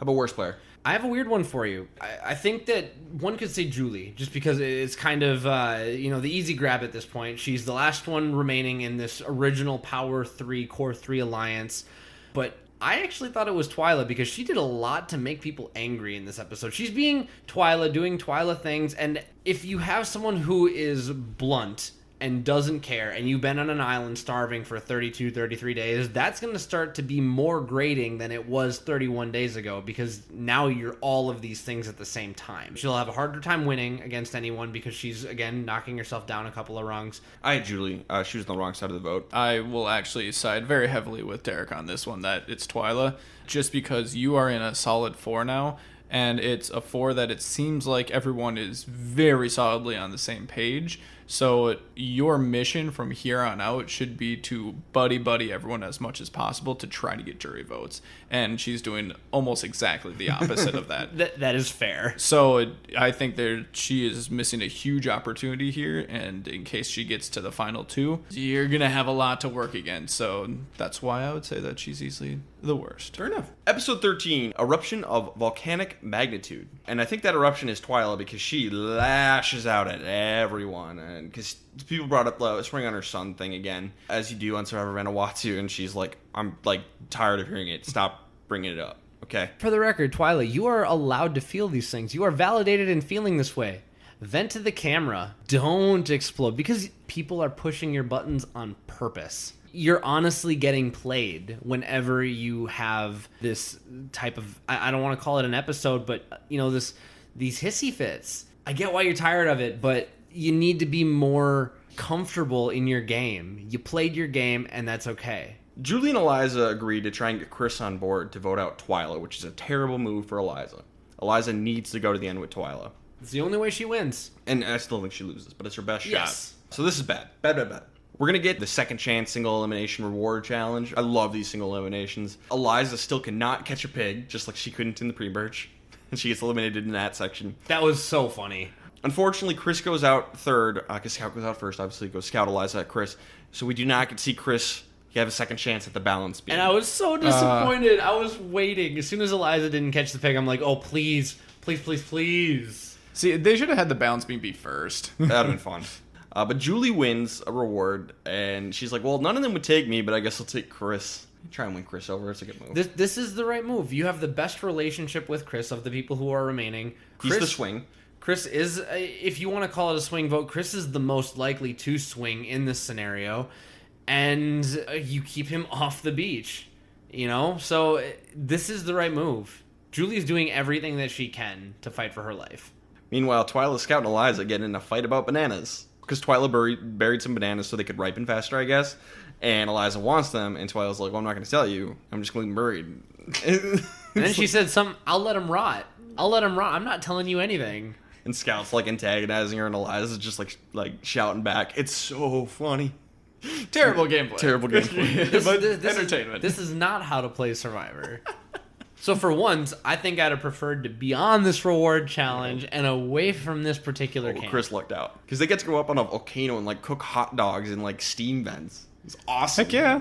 about worst player? I have a weird one for you. I think that one could say Julie, just because it's kind of, the easy grab at this point. She's the last one remaining in this original Power 3, Core 3 alliance. But I actually thought it was Twyla, because she did a lot to make people angry in this episode. She's being Twyla, doing Twyla things, and if you have someone who is blunt and doesn't care, and you've been on an island starving for 32, 33 days, that's going to start to be more grating than it was 31 days ago, because now you're all of these things at the same time. She'll have a harder time winning against anyone because she's, again, knocking herself down a couple of rungs. I had Julie. She was on the wrong side of the vote. I will actually side very heavily with Derek on this one, that it's Twyla, just because you are in a solid 4 now, and it's a 4 that it seems like everyone is very solidly on the same page. So your mission from here on out should be to buddy everyone as much as possible to try to get jury votes. And she's doing almost exactly the opposite of that. That is fair. So I think she is missing a huge opportunity here. And in case she gets to the final 2, you're going to have a lot to work against. So that's why I would say that she's easily the worst. Fair enough. Episode 13, Eruption of Volcanic Magnitude. And I think that eruption is Twyla because she lashes out at everyone. And because people brought up the Spring on Her Sun thing again, as you do on Survivor Vanuatu, and she's like, I'm like tired of hearing it. Stop bringing it up. Okay. For the record, Twyla, you are allowed to feel these things. You are validated in feeling this way. Vent to the camera. Don't explode, because people are pushing your buttons on purpose. You're honestly getting played whenever you have this type of, I don't want to call it an episode, but these hissy fits. I get why you're tired of it, but you need to be more comfortable in your game. You played your game, and that's okay. Julie and Eliza agreed to try and get Chris on board to vote out Twyla, which is a terrible move for Eliza. Eliza needs to go to the end with Twyla. It's the only way she wins. And I still think she loses, but it's her best Yes. shot. So this is bad. Bad. We're going to get the second chance single elimination reward challenge. I love these single eliminations. Eliza still cannot catch a pig, just like she couldn't in the pre-merge. And she gets eliminated in that section. That was so funny. Unfortunately, Chris goes out third, because Scout goes out first. Obviously, goes Scout, Eliza, at Chris. So we do not get to see Chris have a second chance at the balance beam. And I was so disappointed. I was waiting. As soon as Eliza didn't catch the pig, I'm like, oh, please. See, they should have had the balance beam be first. That would have been fun. But Julie wins a reward, and she's like, well, none of them would take me, but I guess I'll take Chris. Try and win Chris over. It's a good move. This is the right move. You have the best relationship with Chris of the people who are remaining. He's the swing. Chris is, if you want to call it a swing vote, Chris is the most likely to swing in this scenario, and you keep him off the beach, So this is the right move. Julie's doing everything that she can to fight for her life. Meanwhile, Twyla, Scout, and Eliza get in a fight about bananas. Because Twyla buried some bananas so they could ripen faster, I guess. And Eliza wants them, and Twyla's like, well, I'm not going to tell you. I'm just going to leave them buried. And then she said I'll let them rot. I'm not telling you anything. And Scout's like antagonizing her, and Eliza's just like shouting back. It's so funny. Terrible gameplay. But entertainment. This is not how to play Survivor. So for once, I think I'd have preferred to be on this reward challenge and away from this particular camp. Chris lucked out. Because they get to go up on a volcano and cook hot dogs in steam vents. It's awesome. Heck yeah.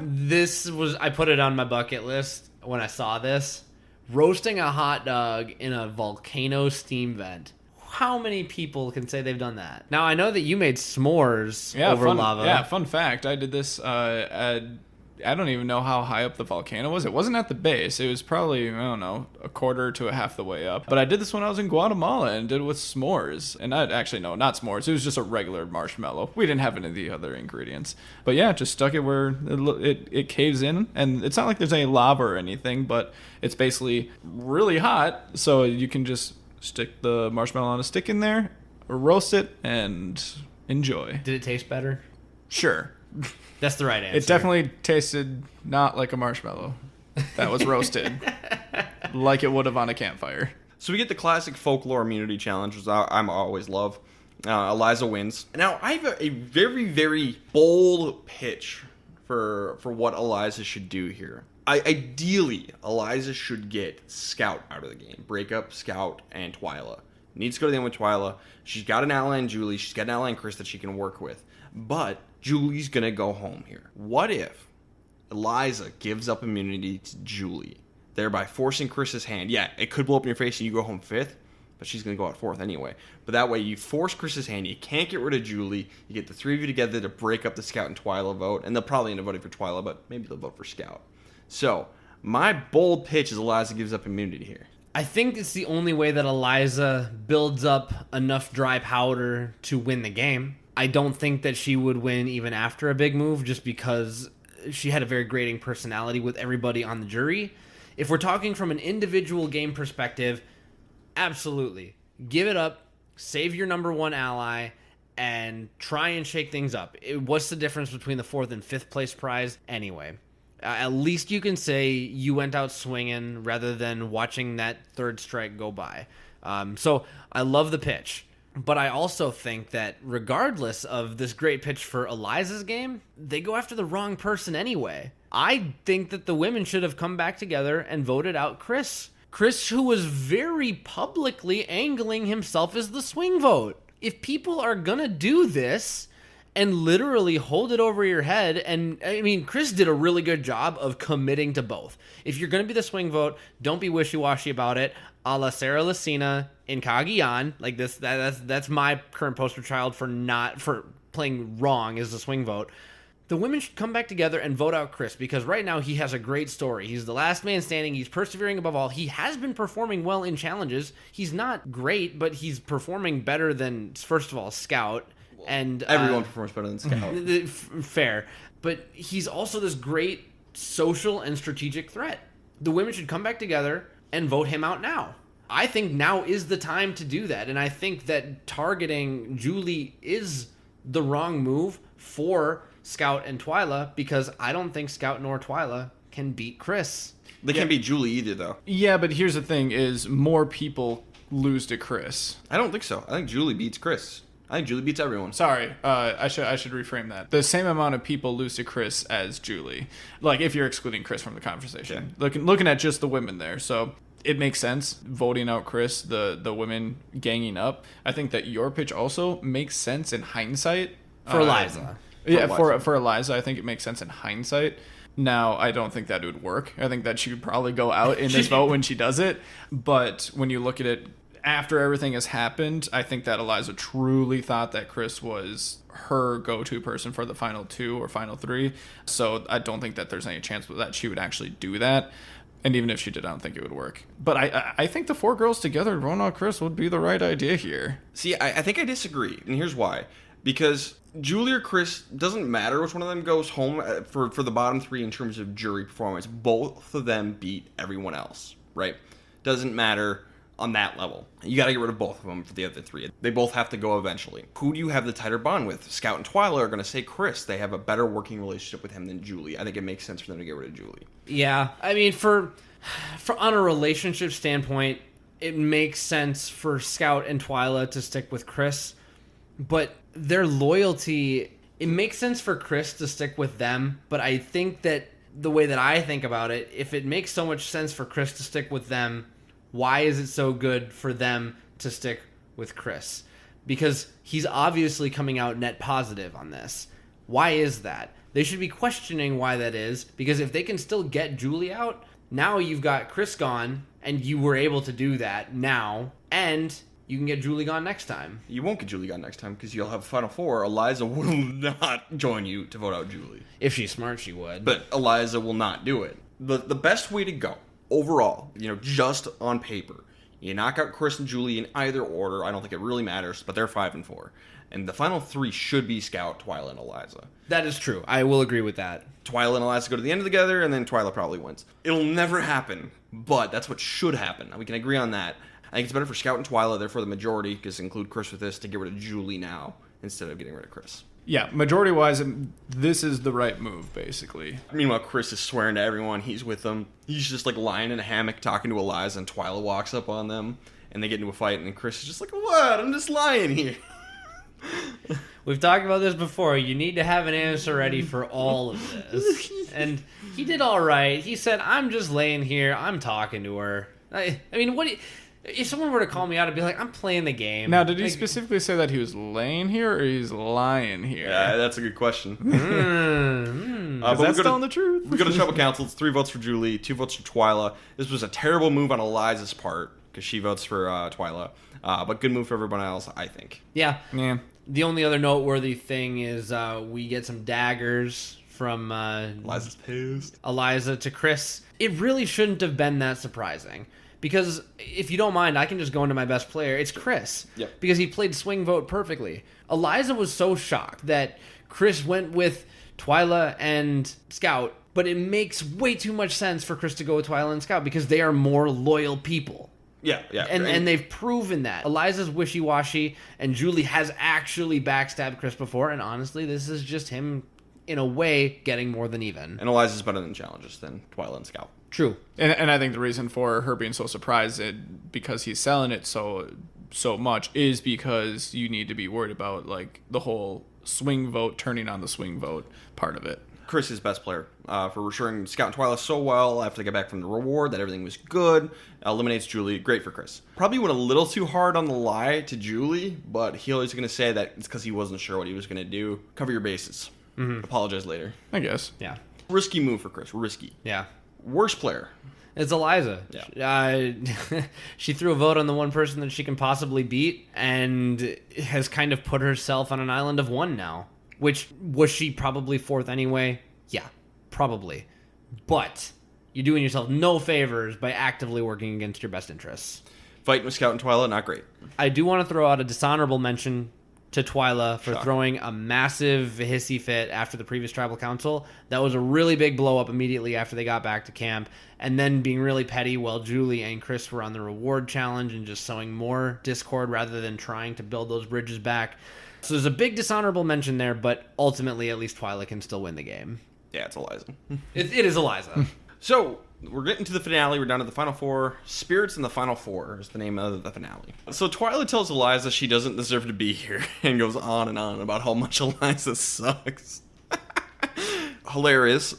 I put it on my bucket list when I saw this. Roasting a hot dog in a volcano steam vent. How many people can say they've done that? Now, I know that you made s'mores over lava. Yeah, fun fact. I did this I don't even know how high up the volcano was. It wasn't at the base. It was probably, I don't know, a quarter to a half the way up. But I did this when I was in Guatemala and did it with s'mores. And no, not s'mores. It was just a regular marshmallow. We didn't have any of the other ingredients. But yeah, just stuck it where it caves in. And it's not like there's any lava or anything, but it's basically really hot. So you can just stick the marshmallow on a stick in there, roast it, and enjoy. Did it taste better? Sure. That's the right answer. It definitely tasted not like a marshmallow that was roasted like it would have on a campfire. So we get the classic folklore immunity challenge, which I'm always love. Eliza wins. Now, I have a very, very bold pitch for what Eliza should do here. Ideally, Eliza should get Scout out of the game. Break up Scout and Twyla. Needs to go to the end with Twyla. She's got an ally in Julie. She's got an ally in Chris that she can work with. But Julie's going to go home here. What if Eliza gives up immunity to Julie, thereby forcing Chris's hand? Yeah, it could blow up in your face and you go home 5th, but she's going to go out 4th anyway. But that way you force Chris's hand. You can't get rid of Julie. You get the 3 of you together to break up the Scout and Twyla vote. And they'll probably end up voting for Twyla, but maybe they'll vote for Scout. So my bold pitch is Eliza gives up immunity here. I think it's the only way that Eliza builds up enough dry powder to win the game. I don't think that she would win even after a big move just because she had a very grating personality with everybody on the jury. If we're talking from an individual game perspective, absolutely. Give it up, save your number 1 ally, and try and shake things up. What's the difference between the 4th and 5th place prize anyway? At least you can say you went out swinging rather than watching that 3rd strike go by. So I love the pitch. But I also think that regardless of this great pitch for Eliza's game, they go after the wrong person anyway. I think that the women should have come back together and voted out Chris. Chris, who was very publicly angling himself as the swing vote. If people are going to do this and literally hold it over your head, and I mean, Chris did a really good job of committing to both. If you're going to be the swing vote, don't be wishy-washy about it. A la Sarah Lucina in Cagayan, like this, that's my current poster child for playing wrong as the swing vote. The women should come back together and vote out Chris, because right now he has a great story. He's the last man standing. He's persevering above all. He has been performing well in challenges. He's not great, but he's performing better than, first of all, Scout. And everyone performs better than Scout. Fair. But he's also this great social and strategic threat. The women should come back together and vote him out now. I think now is the time to do that. And I think that targeting Julie is the wrong move for Scout and Twyla, because I don't think Scout nor Twyla can beat Chris. They can't beat Julie either, though. Yeah, but here's the thing, is more people lose to Chris. I don't think so. I think Julie beats Chris. I think Julie beats everyone. Sorry, I should reframe that. The same amount of people lose to Chris as Julie. Like, if you're excluding Chris from the conversation. Yeah. Looking at just the women there. So it makes sense voting out Chris, the women ganging up. I think that your pitch also makes sense in hindsight. For Eliza. For Eliza, I think it makes sense in hindsight. Now, I don't think that would work. I think that she would probably go out in this vote when she does it. But when you look at it after everything has happened, I think that Eliza truly thought that Chris was her go-to person for the final 2 or final 3. So I don't think that there's any chance that she would actually do that. And even if she did, I don't think it would work. But I think the 4 girls together, voting out Chris, would be the right idea here. See, I think I disagree. And here's why. Because Julie or Chris, doesn't matter which one of them goes home for the bottom 3 in terms of jury performance. Both of them beat everyone else, right? Doesn't matter on that level. You got to get rid of both of them for the other 3. They both have to go eventually. Who do you have the tighter bond with? Scout and Twyla are going to say Chris. They have a better working relationship with him than Julie. I think it makes sense for them to get rid of Julie. Yeah, I mean, for on a relationship standpoint, it makes sense for Scout and Twyla to stick with Chris, but their loyalty, it makes sense for Chris to stick with them, but I think that the way that I think about it, if it makes so much sense for Chris to stick with them, why is it so good for them to stick with Chris? Because he's obviously coming out net positive on this. Why is that? They should be questioning why that is, because if they can still get Julie out, now you've got Chris gone, and you were able to do that now, and you can get Julie gone next time. You won't get Julie gone next time because you'll have Final Four. Eliza will not join you to vote out Julie. If she's smart, she would. But Eliza will not do it. The best way to go, overall, just on paper, you knock out Chris and Julie in either order. I don't think it really matters, but they're 5 and 4. And the final 3 should be Scout, Twyla, and Eliza. That is true. I will agree with that. Twyla and Eliza go to the end together, and then Twyla probably wins. It'll never happen, but that's what should happen. We can agree on that. I think it's better for Scout and Twyla, therefore the majority, because include Chris with this, to get rid of Julie now instead of getting rid of Chris. Yeah, majority-wise, this is the right move, basically. Meanwhile, Chris is swearing to everyone he's with them. He's just lying in a hammock talking to Eliza, and Twyla walks up on them, and they get into a fight, and Chris is just like, what? I'm just lying here. We've talked about this before. You need to have an answer ready for all of this. And he did all right. He said, I'm just laying here. I'm talking to her. I mean, if someone were to call me out, I'd be like, I'm playing the game. Now, did he specifically say that he was laying here or he's lying here? Yeah, that's a good question. Is that telling the truth? We go to Tribal Council. It's 3 votes for Julie, 2 votes for Twyla. This was a terrible move on Eliza's part because she votes for Twyla. But good move for everyone else, I think. Yeah. Yeah. The only other noteworthy thing is we get some daggers from Eliza's pissed. Eliza to Chris. It really shouldn't have been that surprising. Because if you don't mind, I can just go into my best player. It's Chris. Yep. Because he played swing vote perfectly. Eliza was so shocked that Chris went with Twyla and Scout, but it makes way too much sense for Chris to go with Twyla and Scout because they are more loyal people. Yeah. And they've proven that. Eliza's wishy-washy, and Julie has actually backstabbed Chris before, and honestly, this is just him, in a way, getting more than even. And Eliza's better than challenges than Twyla and Scout. True. And I think the reason for her being so surprised because he's selling it so much is because you need to be worried about the whole swing vote turning on the swing vote part of it. Chris is best player for assuring Scout and Twyla so well after they get back from the reward that everything was good. Eliminates Julie. Great for Chris. Probably went a little too hard on the lie to Julie, but he was going to say that it's because he wasn't sure what he was going to do. Cover your bases. Mm-hmm. Apologize later. I guess. Yeah. Risky move for Chris. Risky. Yeah. Worst player. It's Eliza. Yeah. She threw a vote on the one person that she can possibly beat and has kind of put herself on an island of one now. Which, was she probably 4th anyway? Yeah, probably. But you're doing yourself no favors by actively working against your best interests. Fighting with Scout and Twyla, not great. I do want to throw out a dishonorable mention to Twyla for Shock. throwing a massive hissy fit after the previous tribal council. That was a really big blow up immediately after they got back to camp, and then being really petty while Julie and Chris were on the reward challenge and just sowing more discord rather than trying to build those bridges back. So there's a big dishonorable mention there, but ultimately at least Twyla can still win the game. Yeah, it's Eliza. It is Eliza. So, we're getting to the finale. We're down to the final 4. Spirits in the final 4 is the name of the finale. So, Twyla tells Eliza she doesn't deserve to be here and goes on and on about how much Eliza sucks. Hilarious.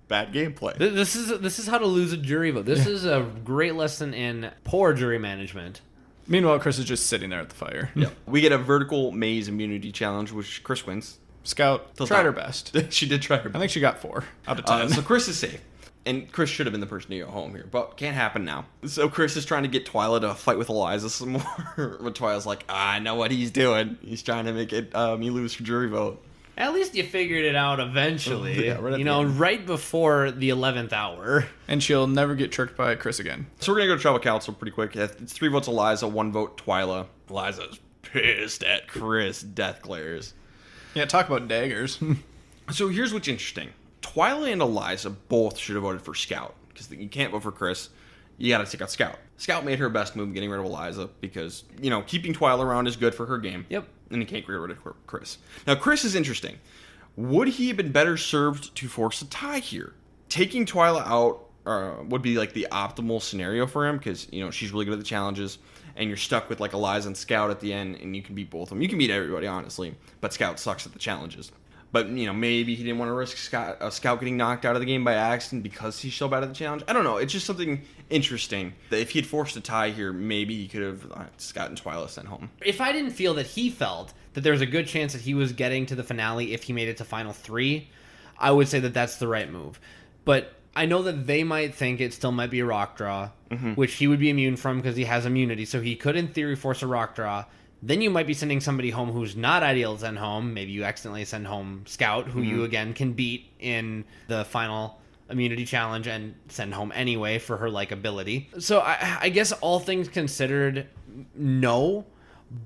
Bad gameplay. This is how to lose a jury vote. This is a great lesson in poor jury management. Meanwhile, Chris is just sitting there at the fire. Yep. We get a vertical maze immunity challenge, which Chris wins. Scout tried her best. She did try her best. I think she got 4 out of 10. So Chris is safe. And Chris should have been the person to go home here, but can't happen now. So Chris is trying to get Twyla to fight with Eliza some more. But Twyla's like, I know what he's doing. He's trying to make it me lose for jury vote. At least you figured it out eventually. Yeah, right at the end. Right before the 11th hour. And she'll never get tricked by Chris again. So we're going to go to Tribal Council pretty quick. It's 3 votes Eliza, 1 vote Twyla. Eliza's pissed at Chris. Death glares. Yeah, talk about daggers. So here's what's interesting. Twyla and Eliza both should have voted for Scout. Because you can't vote for Chris. You got to take out Scout. Scout made her best move getting rid of Eliza. Because, keeping Twyla around is good for her game. Yep. And he can't get rid of Chris. Now, Chris is interesting. Would he have been better served to force a tie here? Taking Twyla out would be the optimal scenario for him because, she's really good at the challenges and you're stuck with Eliza and Scout at the end and you can beat both of them. You can beat everybody, honestly, but Scout sucks at the challenges. But, maybe he didn't want to risk Scout getting knocked out of the game by accident because he's so bad at the challenge. I don't know. It's just something interesting that if he had forced a tie here, maybe he could have Scout and Twyla sent home. If I didn't feel that he felt that there was a good chance that he was getting to the finale if he made it to final 3, I would say that that's the right move. But I know that they might think it still might be a rock draw, which he would be immune from because he has immunity. So he could, in theory, force a rock draw. Then you might be sending somebody home who's not ideal to send home. Maybe you accidentally send home Scout, who you, again, can beat in the final immunity challenge and send home anyway for her likability. So I guess all things considered, no.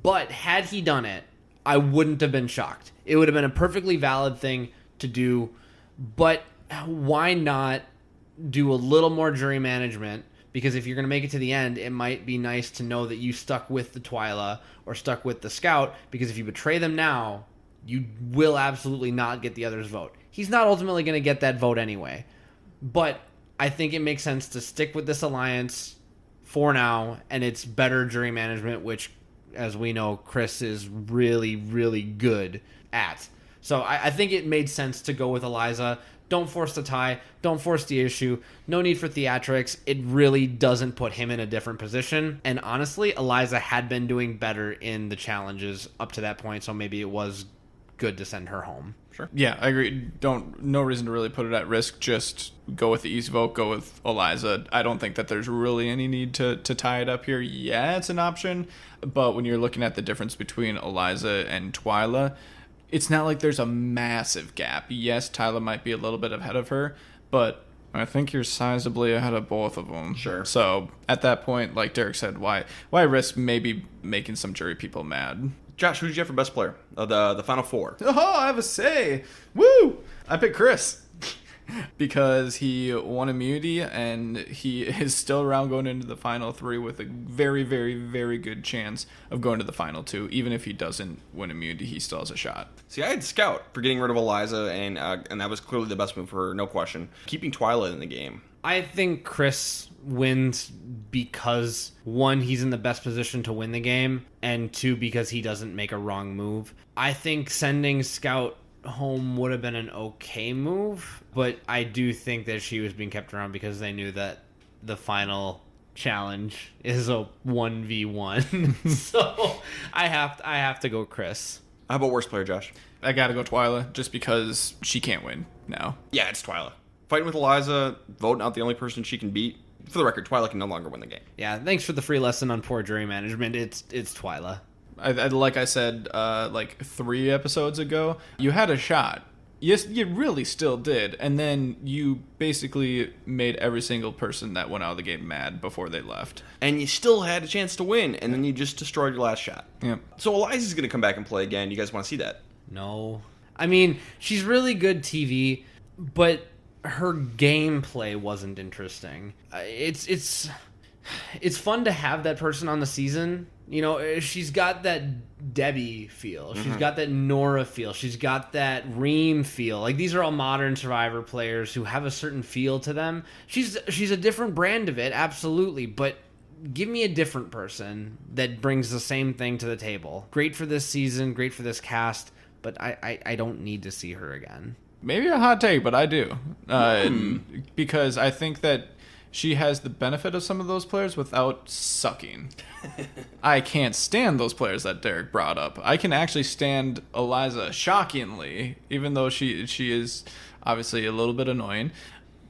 But had he done it, I wouldn't have been shocked. It would have been a perfectly valid thing to do. But why not do a little more jury management? Because if you're going to make it to the end, it might be nice to know that you stuck with the Twyla or stuck with the Scout, because if you betray them now, you will absolutely not get the other's vote. He's not ultimately going to get that vote anyway. But I think it makes sense to stick with this alliance for now, and it's better jury management, which, as we know, Chris is really, really good at. So I think it made sense to go with Eliza. Don't force the tie. Don't force the issue. No need for theatrics. It really doesn't put him in a different position. And honestly, Eliza had been doing better in the challenges up to that point, so maybe it was good to send her home. Sure. Yeah, I agree. No reason to really put it at risk. Just go with the easy vote. Go with Eliza. I don't think that there's really any need to tie it up here. Yeah, it's an option, but when you're looking at the difference between Eliza and Twyla, it's not like there's a massive gap. Yes, Twyla might be a little bit ahead of her, but I think you're sizably ahead of both of them. Sure. So at that point, like Derek said, why risk maybe making some jury people mad? Josh, who did you have for best player of the final four? Oh, I have a say. Woo! I picked Chris. Because he won immunity and he is still around going into the final three with a very, very, very good chance of going to the final two. Even if he doesn't win immunity, he still has a shot. See, I had Scout for getting rid of Eliza, and that was clearly the best move for her, no question. Keeping Twyla in the game. I think Chris wins because, one, he's in the best position to win the game, and two, because he doesn't make a wrong move. I think sending Scout home would have been an okay move, but I do think that she was being kept around because they knew that the final challenge is a 1v1. So I have to go Chris. How about worst player, Josh? I gotta go Twyla just because she can't win now. Yeah, it's Twyla. Fighting with Eliza, voting out the only person she can beat. For the record, Twyla can no longer win the game. Yeah, thanks for the free lesson on poor jury management. It's Twyla. Like I said, like 3 episodes ago, you had a shot. Yes, you really still did. And then you basically made every single person that went out of the game mad before they left. And you still had a chance to win, and then you just destroyed your last shot. Yeah. So Eliza's going to come back and play again. You guys want to see that? No. I mean, she's really good TV, but her gameplay wasn't interesting. It's fun to have that person on the season. You know, she's got that Debbie feel. She's got that Nora feel. She's got that Reem feel. Like, these are all modern Survivor players who have a certain feel to them. She's a different brand of it, absolutely. But give me a different person that brings the same thing to the table. Great for this season, great for this cast, but I don't need to see her again. Maybe a hot take, but I do. Because I think that she has the benefit of some of those players without sucking. I can't stand those players that Derek brought up. I can actually stand Eliza, shockingly, even though she is obviously a little bit annoying.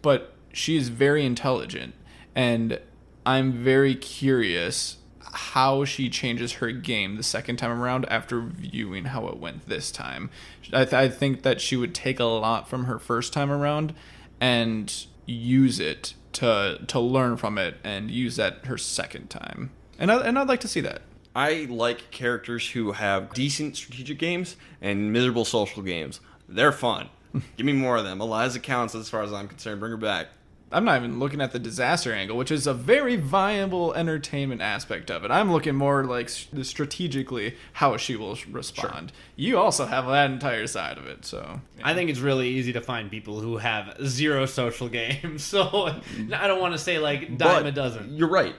But she is very intelligent, and I'm very curious how she changes her game the second time around after viewing how it went this time. I think that she would take a lot from her first time around and use it to learn from it and use that her second time. And I'd like to see that. I like characters who have decent strategic games and miserable social games. They're fun. Give me more of them. Eliza counts as far as I'm concerned. Bring her back. I'm not even looking at the disaster angle, which is a very viable entertainment aspect of it. I'm looking more like strategically how she will respond. Sure. You also have that entire side of it, so yeah. I think it's really easy to find people who have zero social games. So I don't want to say like dime a dozen. You're right,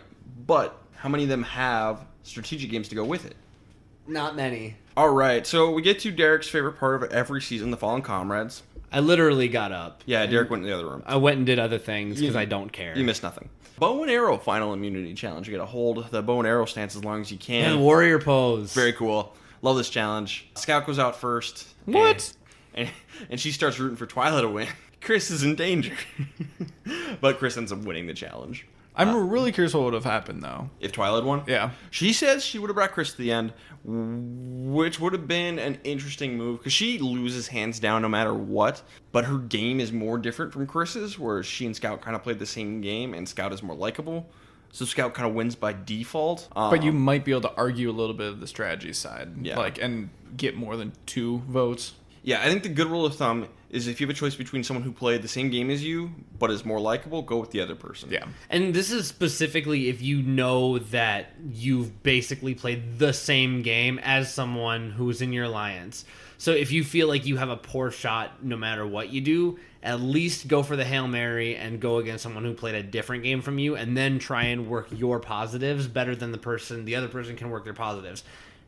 but how many of them have strategic games to go with it? Not many. All right, so we get to Derek's favorite part of every season, the Fallen Comrades. I literally got up. Yeah, Derek went in the other room. I went and did other things because I don't care. You missed nothing. Bow and arrow final immunity challenge. You got to hold the bow and arrow stance as long as you can. And warrior pose. Very cool. Love this challenge. Scout goes out first. What? And she starts rooting for Twyla to win. Chris is in danger. But Chris ends up winning the challenge. I'm really curious what would have happened, though. If Twilight won? Yeah. She says she would have brought Chris to the end, which would have been an interesting move, because she loses hands down no matter what, but her game is more different from Chris's, where she and Scout kind of played the same game, and Scout is more likable. So Scout kind of wins by default. But you might be able to argue a little bit of the strategy side. Yeah. And get more than 2 votes. Yeah, I think the good rule of thumb is if you have a choice between someone who played the same game as you, but is more likable, go with the other person. Yeah. And this is specifically if you know that you've basically played the same game as someone who's in your alliance. So if you feel like you have a poor shot no matter what you do, at least go for the Hail Mary and go against someone who played a different game from you, and then try and work your positives better than the other person can work their positives.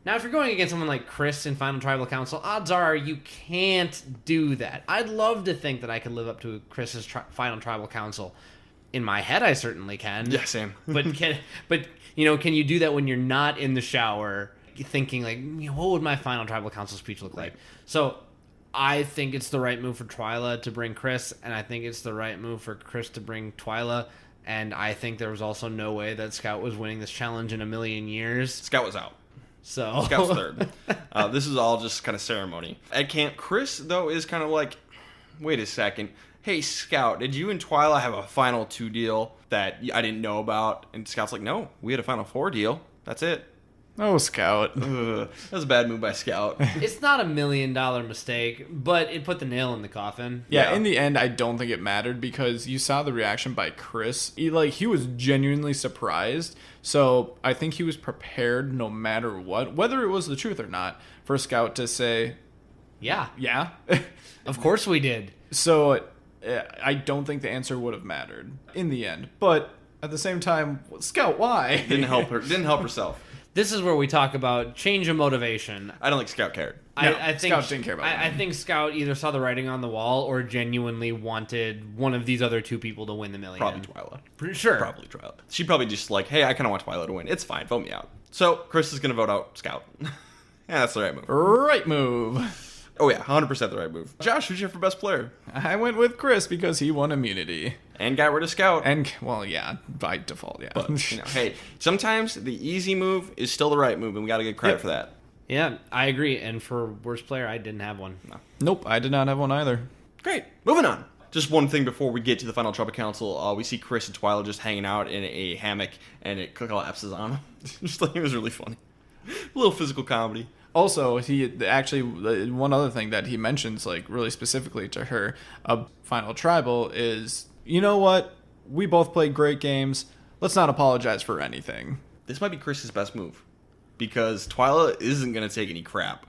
Now, if you're going against someone like Chris in Final Tribal Council, odds are you can't do that. I'd love to think that I could live up to Chris's Final Tribal Council. In my head, I certainly can. Yeah, same. But can you do that when you're not in the shower, thinking like, what would my Final Tribal Council speech look like? So I think it's the right move for Twyla to bring Chris, and I think it's the right move for Chris to bring Twyla. And I think there was also no way that Scout was winning this challenge in a million years. Scout was out. So Scout's third. This is all just kind of ceremony. At camp, Chris, though, is kind of like, wait a second. Hey, Scout, did you and Twyla have a Final 2 deal that I didn't know about? And Scout's like, no, we had a Final 4 deal. That's it. Oh, Scout. That was a bad move by Scout. It's not $1 million mistake, but it put the nail in the coffin. Yeah, in the end, I don't think it mattered because you saw the reaction by Chris. He was genuinely surprised. So I think he was prepared no matter what, whether it was the truth or not, for Scout to say, Yeah. yeah. Of course we did. So I don't think the answer would have mattered in the end. But at the same time, Scout, why? Didn't help her. Didn't help herself. This is where we talk about change of motivation. I don't think Scout cared. No, I think Scout didn't care about I think Scout either saw the writing on the wall or genuinely wanted one of these other 2 people to win the million. Probably Twyla. Pretty sure. Probably Twyla. She probably just like, hey, I kind of want Twyla to win. It's fine. Vote me out. So Chris is going to vote out Scout. Yeah, that's the right move. Right move. Oh, yeah, 100% the right move. Josh, who's your for best player? I went with Chris because he won immunity. And got rid of Scout. And, well, yeah, by default, yeah. But, hey, sometimes the easy move is still the right move, and we got to get credit for that. Yeah, I agree. And for worst player, I didn't have one. No. Nope, I did not have one either. Great. Moving on. Just one thing before we get to the Final Tribal Council. We see Chris and Twyla just hanging out in a hammock, and it collapses on them. Just like, it was really funny. A little physical comedy. Also, he actually, one other thing that he mentions, like, really specifically to her, Final Tribal is, you know what? We both played great games. Let's not apologize for anything. This might be Chris's best move, because Twyla isn't going to take any crap.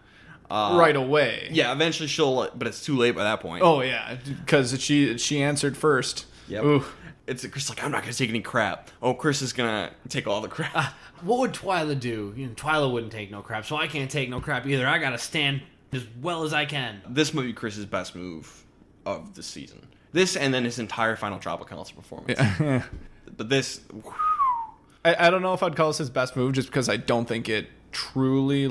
Right away. Yeah, eventually she'll, but it's too late by that point. Oh, yeah, because she answered first. Yep. Ooh. It's Chris like, I'm not going to take any crap. Oh, Chris is going to take all the crap. What would Twyla do? Twyla wouldn't take no crap, so I can't take no crap either. I gotta stand as well as I can. This might be Chris's best move of the season. This and then his entire Final Tribal Council performance. Yeah. But this... I don't know if I'd call this his best move just because I don't think it truly,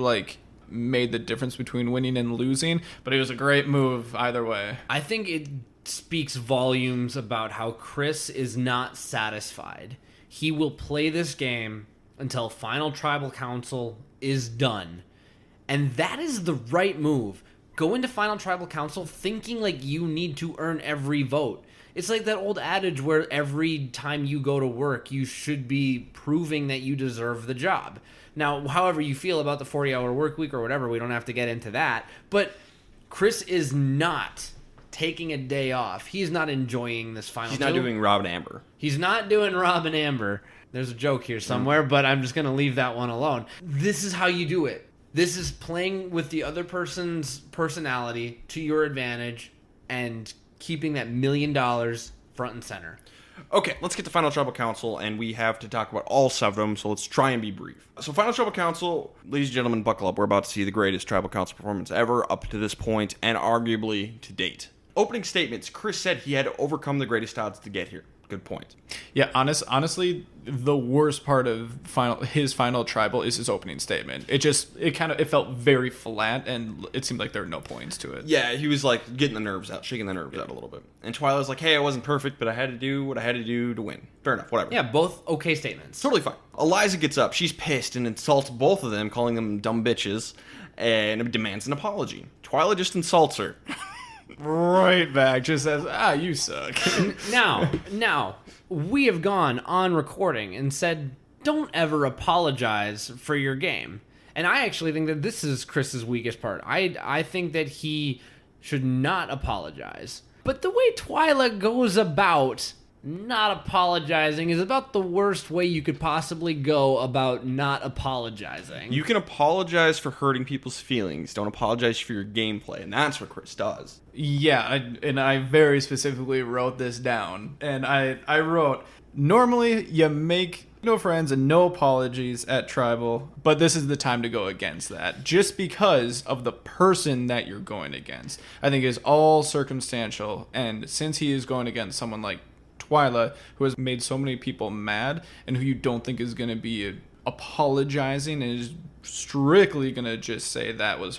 made the difference between winning and losing, but it was a great move either way. I think it speaks volumes about how Chris is not satisfied. He will play this game until Final Tribal Council is done. And that is the right move. Go into Final Tribal Council thinking like you need to earn every vote. It's like that old adage where every time you go to work, you should be proving that you deserve the job. Now, however you feel about the 40-hour work week or whatever, we don't have to get into that. But Chris is not taking a day off. He's not enjoying this final He's not doing Rob and Amber. He's not doing Rob and Amber. There's a joke here somewhere, but I'm just going to leave that one alone. This is how you do it. This is playing with the other person's personality to your advantage and keeping that $1 million front and center. Okay, let's get to Final Tribal Council, and we have to talk about all 7 of them, so let's try and be brief. So Final Tribal Council, ladies and gentlemen, buckle up. We're about to see the greatest Tribal Council performance ever up to this point, and arguably to date. Opening statements, Chris said he had to overcome the greatest odds to get here. Good point. Yeah, honestly, the worst part of his final tribal is his opening statement. It felt very flat, and it seemed like there were no points to it. Yeah, he was like getting the nerves out, shaking the nerves out a little bit. And Twyla's like, hey, I wasn't perfect, but I had to do what I had to do to win. Fair enough, whatever. Yeah, both okay statements. Totally fine. Eliza gets up. She's pissed and insults both of them, calling them dumb bitches, and demands an apology. Twyla just insults her. Right back, just says, you suck. Now, we have gone on recording and said, don't ever apologize for your game. And I actually think that this is Chris's weakest part. I think that he should not apologize. But the way Twyla goes about not apologizing is about the worst way you could possibly go about not apologizing. You can apologize for hurting people's feelings. Don't apologize for your gameplay. And that's what Chris does. Yeah, and I very specifically wrote this down. And I wrote, normally you make no friends and no apologies at Tribal, but this is the time to go against that. Just because of the person that you're going against. I think is all circumstantial. And since he is going against someone like Twyla, who has made so many people mad and who you don't think is going to be apologizing and is strictly going to just say that was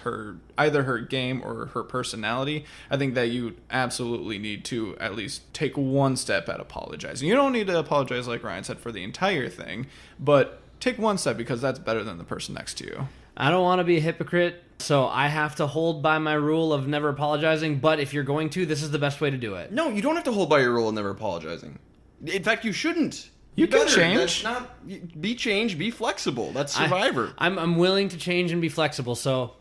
either her game or her personality, I think that you absolutely need to at least take one step at apologizing. You don't need to apologize, like Ryan said, for the entire thing, but take one step because that's better than the person next to you. I don't want to be a hypocrite, so I have to hold by my rule of never apologizing, but if you're going to, this is the best way to do it. No, you don't have to hold by your rule of never apologizing. In fact, you shouldn't. You can change. That's not be changed. Be flexible. That's Survivor. I'm willing to change and be flexible. So,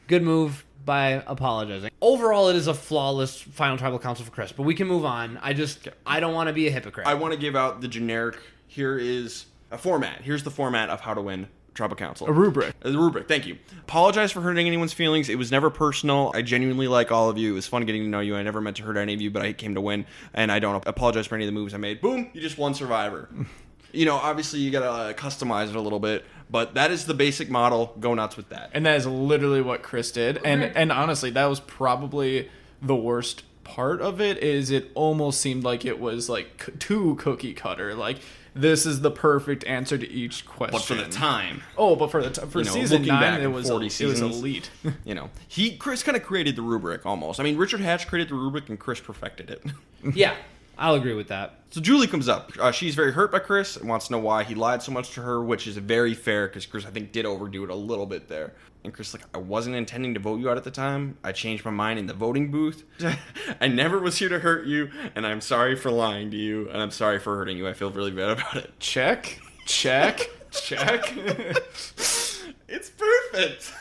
good move by apologizing. Overall, it is a flawless final tribal council for Chris. But we can move on. I don't want to be a hypocrite. I want to give out the generic. Here is a format. Here's the format of how to win tribal council. A rubric. The rubric. Thank you. Apologize for hurting anyone's feelings. It was never personal. I genuinely like all of you. It was fun getting to know you. I never meant to hurt any of you, but I came to win, and I don't apologize for any of the moves I made. Boom! You just won Survivor. Obviously you gotta customize it a little bit, but that is the basic model. Go nuts with that. And that is literally what Chris did. And honestly, that was probably the worst part of it. Is it almost seemed like it was like too cookie cutter. Like, this is the perfect answer to each question. But for the time. Oh, but for season 9, it was seasons, elite. Chris kind of created the rubric almost. I mean, Richard Hatch created the rubric and Chris perfected it. Yeah, I'll agree with that. So Julie comes up. She's very hurt by Chris and wants to know why he lied so much to her, which is very fair because Chris, I think, did overdo it a little bit there. And Chris is like, I wasn't intending to vote you out at the time. I changed my mind in the voting booth. I never was here to hurt you, and I'm sorry for lying to you, and I'm sorry for hurting you. I feel really bad about it. Check. It's perfect.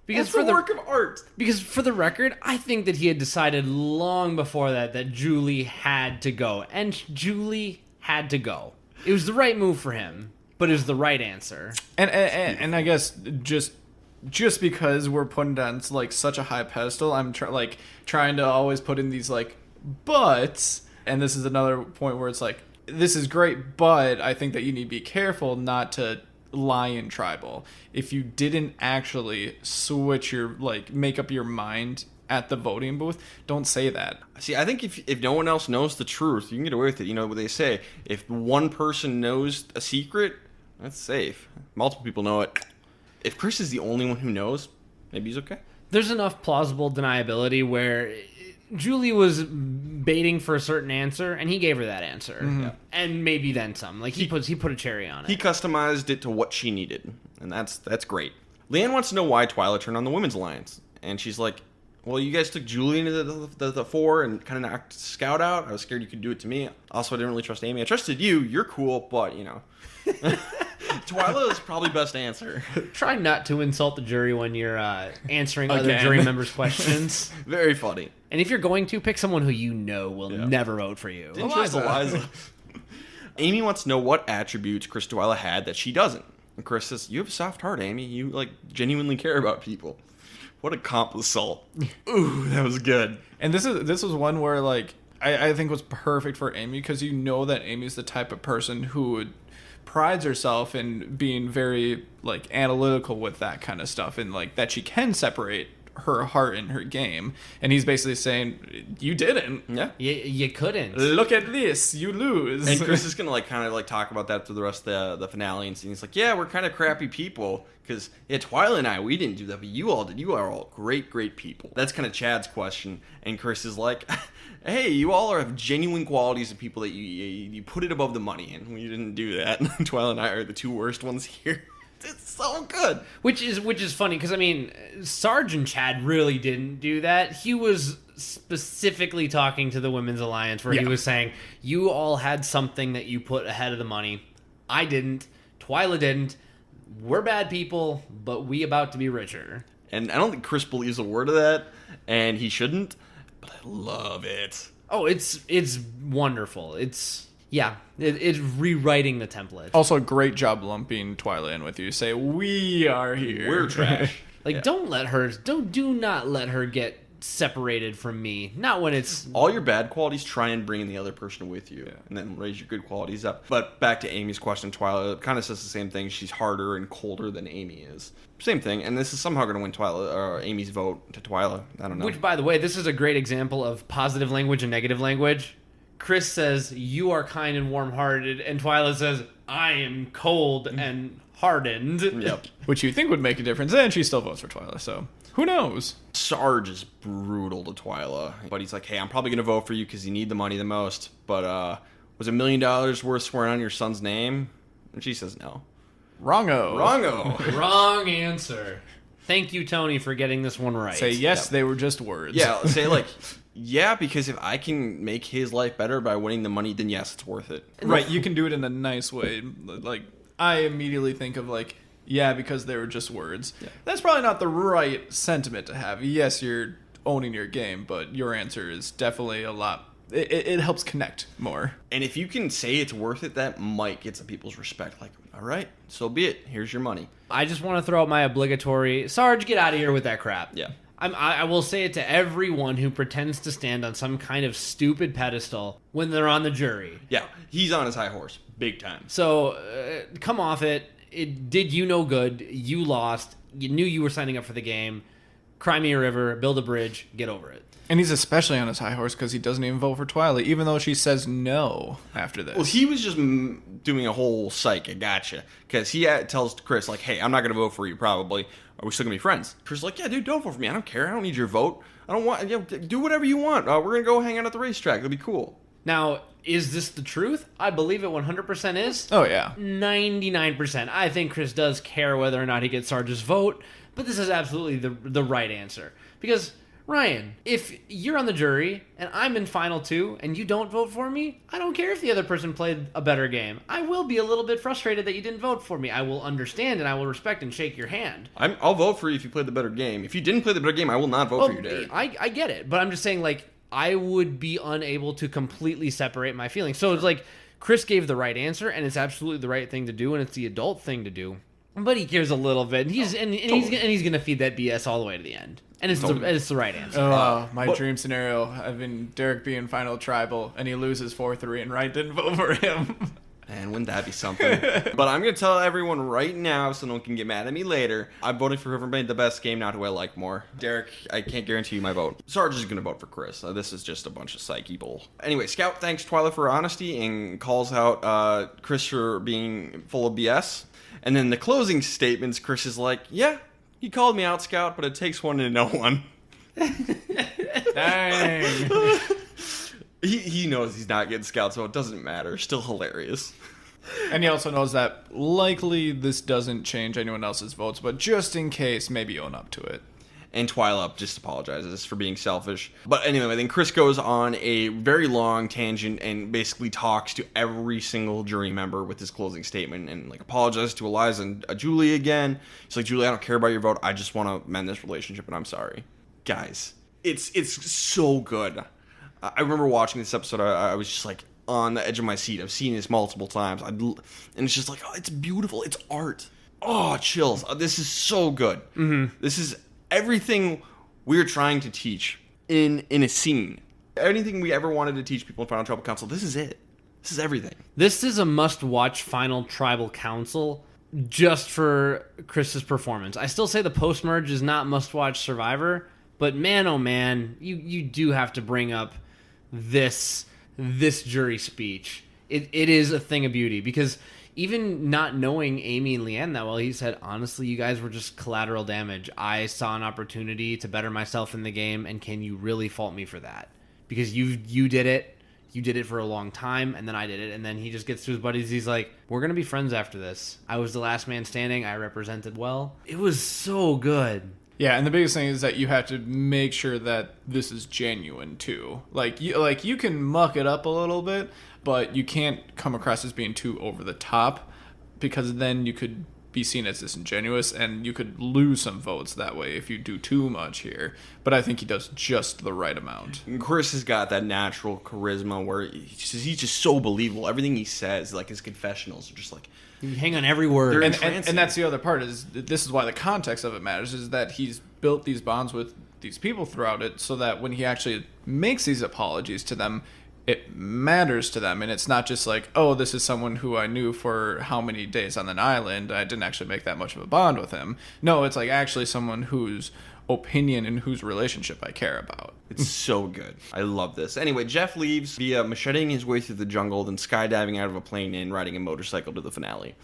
Because it's a work of art. Because for the record, I think that he had decided long before that Julie had to go. And Julie had to go. It was the right move for him, but it was the right answer. And I guess just because we're putting it on like such a high pedestal, I'm trying to always put in these like buts. And this is another point where it's like, this is great, but I think that you need to be careful not to lie in tribal. If you didn't actually make up your mind at the voting booth, don't say that. See, I think if no one else knows the truth, you can get away with it. You know what they say, if one person knows a secret, that's safe. Multiple people know it. If Chris is the only one who knows, maybe he's okay. There's enough plausible deniability where Julie was baiting for a certain answer, and he gave her that answer. Mm-hmm. Yeah. And maybe then some. Like, he put a cherry on it. He customized it to what she needed, and that's great. Leanne wants to know why Twyla turned on the Women's Alliance, and she's like, well, you guys took Julie into the 4 and kind of knocked Scout out. I was scared you could do it to me. Also, I didn't really trust Amy. I trusted you. You're cool, but, Twyla is probably best answer. Try not to insult the jury when you're answering other jury members' questions. Very funny. And if you're going to, pick someone who will never vote for you. Didn't choose Eliza. Amy wants to know what attributes Chris Twyla had that she doesn't. And Chris says, you have a soft heart, Amy. You, genuinely care about people. What a comp with Salt. Ooh, that was good. And this was one where, I think was perfect for Amy because you know that Amy's the type of person who prides herself in being very, analytical with that kind of stuff and, that she can separate her heart in her game. And he's basically saying, you didn't. Yeah. You couldn't. Look at this, you lose. And Chris is gonna kind of talk about that through the rest of the finale, and he's like, "Yeah, we're kind of crappy people because Twyla and I, we didn't do that, but you all did. You are all great people." That's kind of Chad's question, and Chris is like, "Hey, you all have genuine qualities of people that you put it above the money, and we didn't do that. Twyla and I are the two worst ones here." It's so good. Which is funny because, I mean, Sarge and Chad really didn't do that. He was specifically talking to the Women's Alliance where he was saying, you all had something that you put ahead of the money. I didn't. Twyla didn't. We're bad people, but we about to be richer. And I don't think Chris believes a word of that, and he shouldn't, but I love it. Oh, it's wonderful. It's rewriting the template. Also, great job lumping Twyla in with you. Say, we are here. We're trash. Do not let her get separated from me. Not when it's all your bad qualities, try and bring the other person with you, and then raise your good qualities up. But back to Amy's question, Twyla kind of says the same thing. She's harder and colder than Amy is. Same thing, and this is somehow going to win Twyla or Amy's vote to Twyla. I don't know. Which, by the way, this is a great example of positive language and negative language. Chris says, you are kind and warm-hearted, and Twyla says, I am cold and hardened. Yep. Which you think would make a difference, and she still votes for Twyla, so who knows? Sarge is brutal to Twyla, but he's like, hey, I'm probably going to vote for you because you need the money the most, but was $1 million worth swearing on your son's name? And she says no. Wrongo. Wrong answer. Thank you, Tony, for getting this one right. Say yes, they were just words. Yeah, say yeah, because if I can make his life better by winning the money, then yes, it's worth it. Right, you can do it in a nice way. I immediately think of yeah, because they were just words. Yeah. That's probably not the right sentiment to have. Yes, you're owning your game, but your answer is definitely a lot. It helps connect more. And if you can say it's worth it, that might get some people's respect. All right, so be it. Here's your money. I just want to throw out my obligatory, Sarge, get out of here with that crap. Yeah. I will say it to everyone who pretends to stand on some kind of stupid pedestal when they're on the jury. Yeah, he's on his high horse, big time. So, come off it. It did you no good. You lost. You knew you were signing up for the game. Cry me a river, build a bridge, get over it. And he's especially on his high horse because he doesn't even vote for Twyla, even though she says no after this. Well, he was just doing a whole psych, I gotcha. Because he tells Chris, hey, I'm not going to vote for you, probably. Are we still going to be friends? Chris is like, yeah, dude, don't vote for me. I don't care. I don't need your vote. I don't want, do whatever you want. We're going to go hang out at the racetrack. It'll be cool. Now, is this the truth? I believe it 100% is. Oh, yeah. 99%. I think Chris does care whether or not he gets Sarge's vote, but this is absolutely the right answer. Because, Ryan, if you're on the jury and I'm in Final 2 and you don't vote for me, I don't care if the other person played a better game. I will be a little bit frustrated that you didn't vote for me. I will understand and I will respect and shake your hand. I'll vote for you if you played the better game. If you didn't play the better game, I will not vote for you, Derek. I get it, but I'm just saying, I would be unable to completely separate my feelings. So it's Chris gave the right answer, and it's absolutely the right thing to do, and it's the adult thing to do. But he cares a little bit. He's gonna feed that BS all the way to the end, and it's the right answer. Oh, my dream scenario: having Derek be in Final Tribal, and he loses 4-3, and Ryan didn't vote for him. And wouldn't that be something? But I'm going to tell everyone right now so no one can get mad at me later. I'm voting for whoever made the best game, not who I like more. Derek, I can't guarantee you my vote. Sarge is going to vote for Chris. This is just a bunch of psyche bull. Anyway, Scout thanks Twyla for her honesty and calls out Chris for being full of BS. And then the closing statements, Chris is like, yeah, he called me out, Scout, but it takes one to know one. Dang. He knows he's not getting Scout, so it doesn't matter. Still hilarious. And he also knows that likely this doesn't change anyone else's votes, but just in case, maybe own up to it. And Twyla just apologizes for being selfish. But anyway, then Chris goes on a very long tangent and basically talks to every single jury member with his closing statement and apologizes to Eliza and Julie again. He's like, Julie, I don't care about your vote. I just want to mend this relationship, and I'm sorry. Guys, it's so good. I remember watching this episode. I was just on the edge of my seat. I've seen this multiple times. And it's just oh, it's beautiful. It's art. Oh, chills. This is so good. Mm-hmm. This is everything we're trying to teach in a scene. Anything we ever wanted to teach people in Final Tribal Council, this is it. This is everything. This is a must-watch Final Tribal Council just for Chris's performance. I still say the post-merge is not must-watch Survivor, but man, oh man, you do have to bring up this jury speech. It is a thing of beauty, because even not knowing Amy and Leanne that well, he said, honestly, you guys were just collateral damage. I saw an opportunity to better myself in the game, and can you really fault me for that? Because you did it. You did it for a long time, and then I did it. And then he just gets to his buddies. He's like, we're going to be friends after this. I was the last man standing. I represented well. It was so good. Yeah, and the biggest thing is that you have to make sure that this is genuine, too. Like you can muck it up a little bit, but you can't come across as being too over the top, because then you could be seen as disingenuous, and you could lose some votes that way if you do too much here. But I think he does just the right amount. And Chris has got that natural charisma where he's just so believable. Everything he says, like his confessionals, are just like, You hang on every word. And that's the other part, is this is why the context of it matters, is that he's built these bonds with these people throughout it, so that when he actually makes these apologies to them, it matters to them, and it's not just like, oh, this is someone who I knew for how many days on an island. I didn't actually make that much of a bond with him. No, it's like actually someone whose opinion and whose relationship I care about. it's so good. I love this. Anyway, Jeff leaves via macheting his way through the jungle, then skydiving out of a plane and riding a motorcycle to the finale.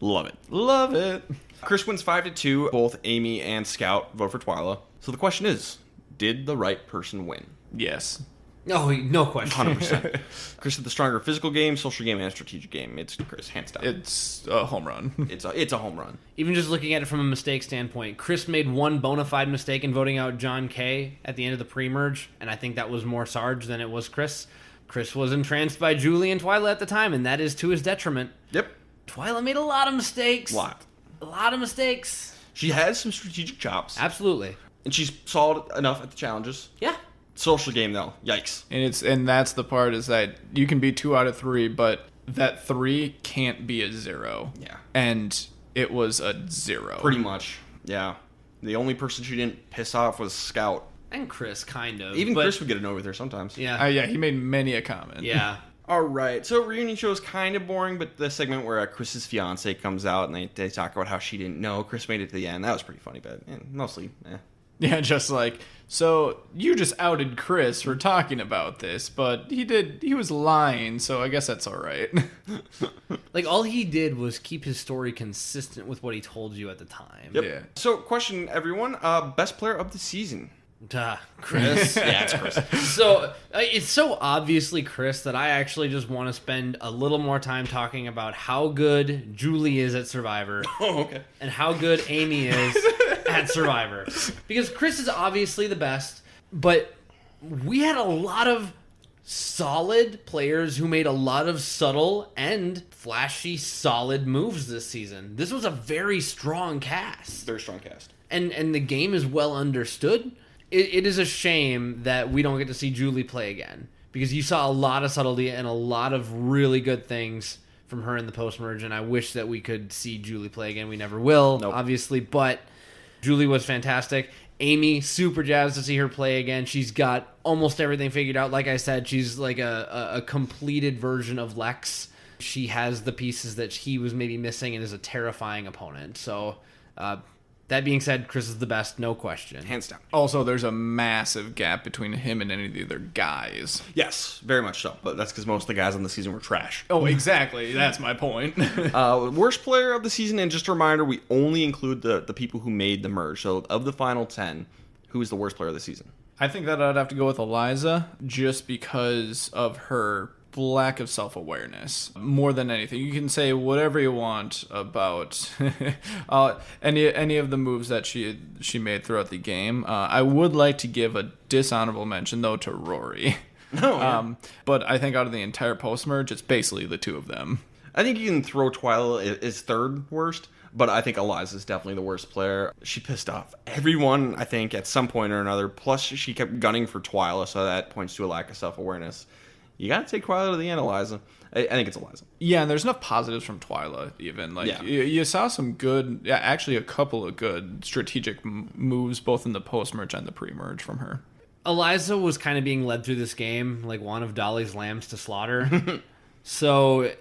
Love it. Love it. Chris wins 5-2. Both Amy and Scout vote for Twyla. So the question is, did the right person win? Yes. Oh, no question. 100%. Chris had the stronger physical game, social game, and strategic game. It's Chris, hands down. It's a home run. It's a home run. Even just looking at it from a mistake standpoint, Chris made one bona fide mistake in voting out John Kay at the end of the pre-merge, and I think that was more Sarge than it was Chris. Chris was entranced by Julie and Twyla at the time, and that is to his detriment. Yep. Twyla made a lot of mistakes. A lot of mistakes. She has some strategic chops. Absolutely. And she's solid enough at the challenges. Yeah. Social game, though. Yikes. And that's the part, is that you can be 2 out of 3, but that 3 can't be a 0. Yeah. And it was a 0. Pretty much. Yeah. The only person she didn't piss off was Scout. And Chris, kind of. Even Chris would get annoyed with her sometimes. Yeah. Yeah, he made many a comment. Yeah. All right. So reunion show is kind of boring, but the segment where Chris's fiance comes out and they talk about how she didn't know Chris made it to the end, that was pretty funny, but mostly, Yeah, just like, so you just outed Chris for talking about this, but he was lying, so I guess that's all right. Like, all he did was keep his story consistent with what he told you at the time. Yep. Yeah. So, question, everyone. Best player of the season. Chris. Yeah, it's Chris. So, it's so obviously Chris that I actually just want to spend a little more time talking about how good Julie is at Survivor. Oh, okay. And how good Amy is at Survivor. Because Chris is obviously the best, but we had a lot of solid players who made a lot of subtle and flashy solid moves this season. This was a very strong cast. Very strong cast. And the game is well understood. It is a shame that we don't get to see Julie play again, because you saw a lot of subtlety and a lot of really good things from her in the post-merge, and I wish that we could see Julie play again. We never will, obviously, but Julie was fantastic. Amy, super jazzed to see her play again. She's got almost everything figured out. Like I said, she's like a completed version of Lex. She has the pieces that he was maybe missing and is a terrifying opponent. So, that being said, Chris is the best, no question. Hands down. Also, there's a massive gap between him and any of the other guys. Yes, very much so. But that's because most of the guys on the season were trash. Oh, exactly. That's my point. Worst player of the season, and just a reminder, we only include the people who made the merge. So of the final 10, who is the worst player of the season? I think that I'd have to go with Eliza, just because of her lack of self-awareness. More than anything, you can say whatever you want about any of the moves that she made throughout the game. I would like to give a dishonorable mention though to Rory. But I think out of the entire post-merge, it's basically the two of them. I think you can throw Twyla as third worst, but I think Eliza's definitely the worst player. She pissed off everyone, I think, at some point or another. Plus, she kept gunning for Twyla, so that points to a lack of self-awareness. You got to take Twyla to the end, Eliza. I think it's Eliza. Yeah, and there's enough positives from Twyla, even. You saw some good, actually a couple of good strategic moves, both in the post-merge and the pre-merge from her. Eliza was kind of being led through this game like one of Dolly's lambs to slaughter. So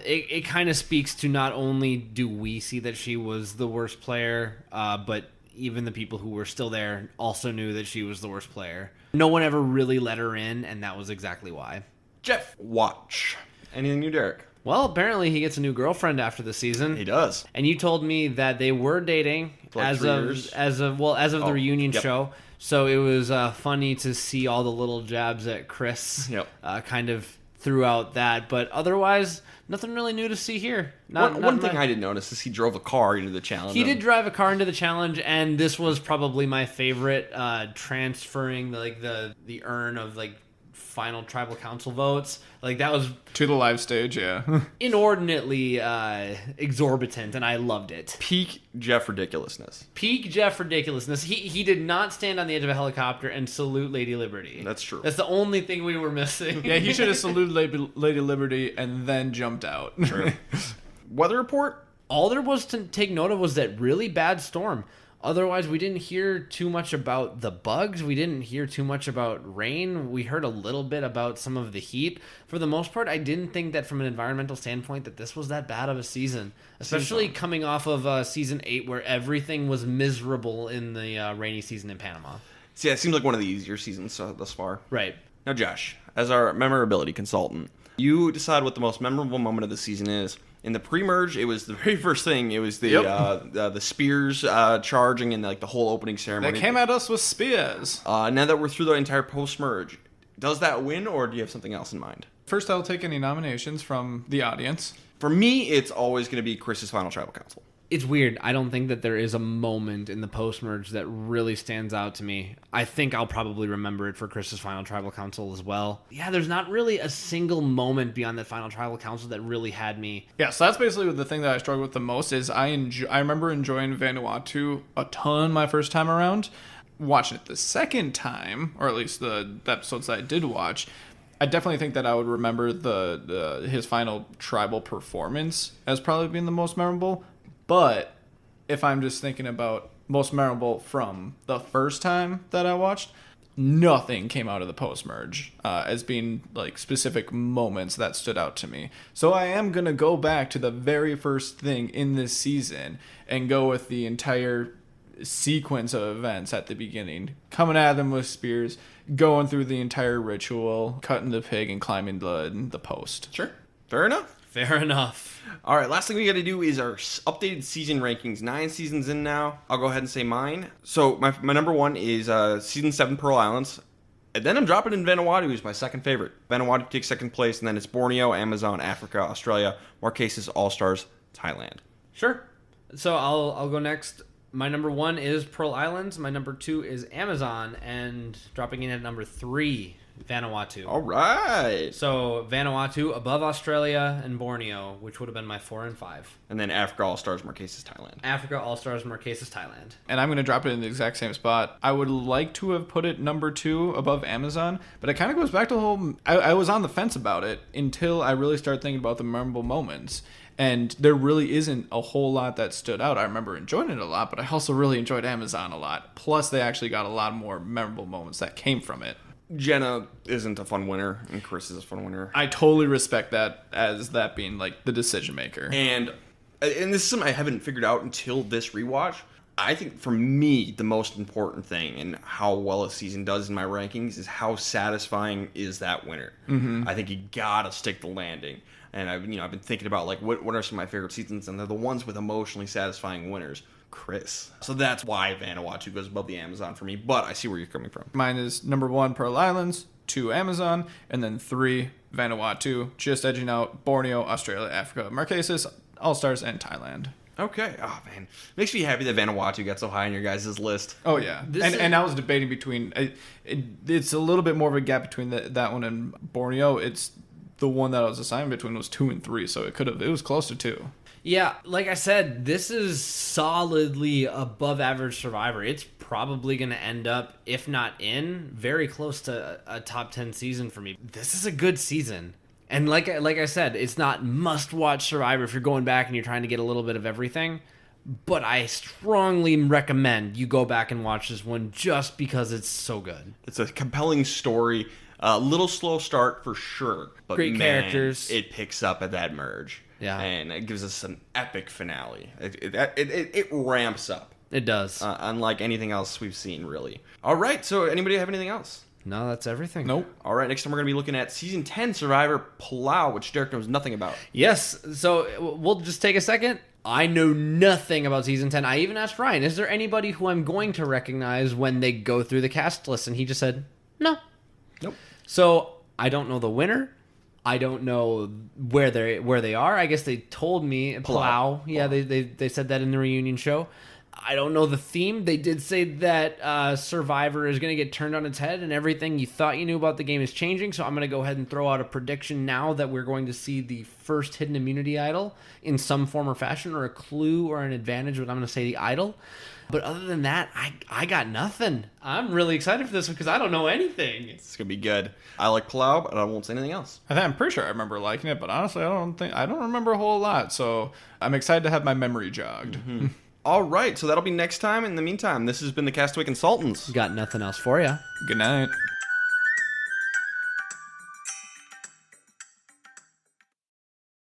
it kind of speaks to not only do we see that she was the worst player, but even the people who were still there also knew that she was the worst player. No one ever really let her in, and that was exactly why. Jeff, watch. Anything new, Derek? Well, apparently he gets a new girlfriend after the season. He does. And you told me that they were dating Like 3 years. as of the reunion yep. show. So it was funny to see all the little jabs at Chris. Yep. Kind of throughout that, but otherwise nothing really new to see here. One thing I did notice is he drove a car into the challenge. He did drive a car into the challenge, and this was probably my favorite, transferring the urn of final tribal council votes. That was To the live stage, yeah. inordinately exorbitant, and I loved it. Peak Jeff ridiculousness. Peak Jeff ridiculousness. He did not stand on the edge of a helicopter and salute Lady Liberty. That's true. That's the only thing we were missing. Yeah, he should have saluted Lady Liberty and then jumped out. True. Weather report? All there was to take note of was that really bad storm. Otherwise, we didn't hear too much about the bugs. We didn't hear too much about rain. We heard a little bit about some of the heat. For the most part, I didn't think that from an environmental standpoint that this was that bad of a season. Especially coming off of Season 8 where everything was miserable in the rainy season in Panama. See, it seems like one of the easier seasons thus far. Right. Now, Josh, as our memorability consultant, you decide what the most memorable moment of the season is. In the pre-merge, it was the very first thing. It was the spears charging and the whole opening ceremony. They came at us with spears. Now that we're through the entire post-merge, does that win, or do you have something else in mind? First, I'll take any nominations from the audience. For me, it's always going to be Chris's final tribal council. It's weird. I don't think that there is a moment in the post-merge that really stands out to me. I think I'll probably remember it for Chris's final tribal council as well. Yeah, there's not really a single moment beyond that final tribal council that really had me. Yeah, so that's basically the thing that I struggle with the most is I remember enjoying Vanuatu a ton my first time around. Watching it the second time, or at least the episodes that I did watch, I definitely think that I would remember his final tribal performance as probably being the most memorable. But if I'm just thinking about most memorable from the first time that I watched, nothing came out of the post-merge as being specific moments that stood out to me. So I am going to go back to the very first thing in this season and go with the entire sequence of events at the beginning. Coming at them with spears, going through the entire ritual, cutting the pig, and climbing the post. Sure. Fair enough. Fair enough. All right, last thing we got to do is our updated season rankings. 9 seasons in now. I'll go ahead and say mine. So my number 1 is Season 7 Pearl Islands. And then I'm dropping in Vanuatu, who's my second favorite. Vanuatu takes second place, and then it's Borneo, Amazon, Africa, Australia, Marquesas, All-Stars, Thailand. Sure. So I'll go next. My number 1 is Pearl Islands. My number 2 is Amazon. And dropping in at number 3, Vanuatu. All right. So Vanuatu above Australia and Borneo, which would have been my 4 and 5. And then Africa All-Stars, Marquesas, Thailand. Africa All-Stars, Marquesas, Thailand. And I'm going to drop it in the exact same spot. I would like to have put it number 2 above Amazon, but it kind of goes back to the whole... I was on the fence about it until I really started thinking about the memorable moments. And there really isn't a whole lot that stood out. I remember enjoying it a lot, but I also really enjoyed Amazon a lot. Plus, they actually got a lot more memorable moments that came from it. Jenna isn't a fun winner, and Chris is a fun winner. I totally respect that as that being the decision maker. And this is something I haven't figured out until this rewatch. I think for me, the most important thing and how well a season does in my rankings is how satisfying is that winner. Mm-hmm. I think you gotta stick the landing. And I've been thinking about what are some of my favorite seasons, and they're the ones with emotionally satisfying winners. Chris. So that's why Vanuatu goes above the Amazon for me, but I see where you're coming from. Mine is number 1, Pearl Islands, 2, Amazon, and then 3, Vanuatu, just edging out Borneo, Australia, Africa, Marquesas, All-Stars, and Thailand. Okay. Oh, man. Makes me happy that Vanuatu got so high on your guys' list. Oh, yeah. And I was debating between... it's a little bit more of a gap between that one and Borneo. It's the one that I was assigned between was 2 and 3, so it was close to 2. Yeah, like I said, this is solidly above average Survivor. It's probably going to end up, if not in, very close to a top 10 season for me. This is a good season. And like I said, it's not must-watch Survivor if you're going back and you're trying to get a little bit of everything. But I strongly recommend you go back and watch this one just because it's so good. It's a compelling story. A little slow start for sure, but Great characters. It picks up at that merge. Yeah. And it gives us an epic finale. It ramps up. It does. Unlike anything else we've seen, really. All right, so anybody have anything else? No, that's everything. Nope. All right, next time we're going to be looking at Season 10 Survivor Palau, which Derek knows nothing about. Yes, so we'll just take a second. I know nothing about Season 10. I even asked Ryan, is there anybody who I'm going to recognize when they go through the cast list? And he just said, no. Nope. So I don't know the winner. I don't know where they are. I guess they told me Palau. Yeah, they said that in the reunion show. I don't know the theme. They did say that Survivor is going to get turned on its head and everything you thought you knew about the game is changing. So I'm going to go ahead and throw out a prediction now that we're going to see the first hidden immunity idol in some form or fashion, or a clue or an advantage, but I'm going to say the idol. But other than that, I got nothing. I'm really excited for this one because I don't know anything. It's going to be good. I like Palau, but I won't say anything else. I'm pretty sure I remember liking it, but honestly, I don't remember a whole lot. So I'm excited to have my memory jogged. Mm-hmm. All right, so that'll be next time. In the meantime, this has been the Castaway Consultants. Got nothing else for you. Good night.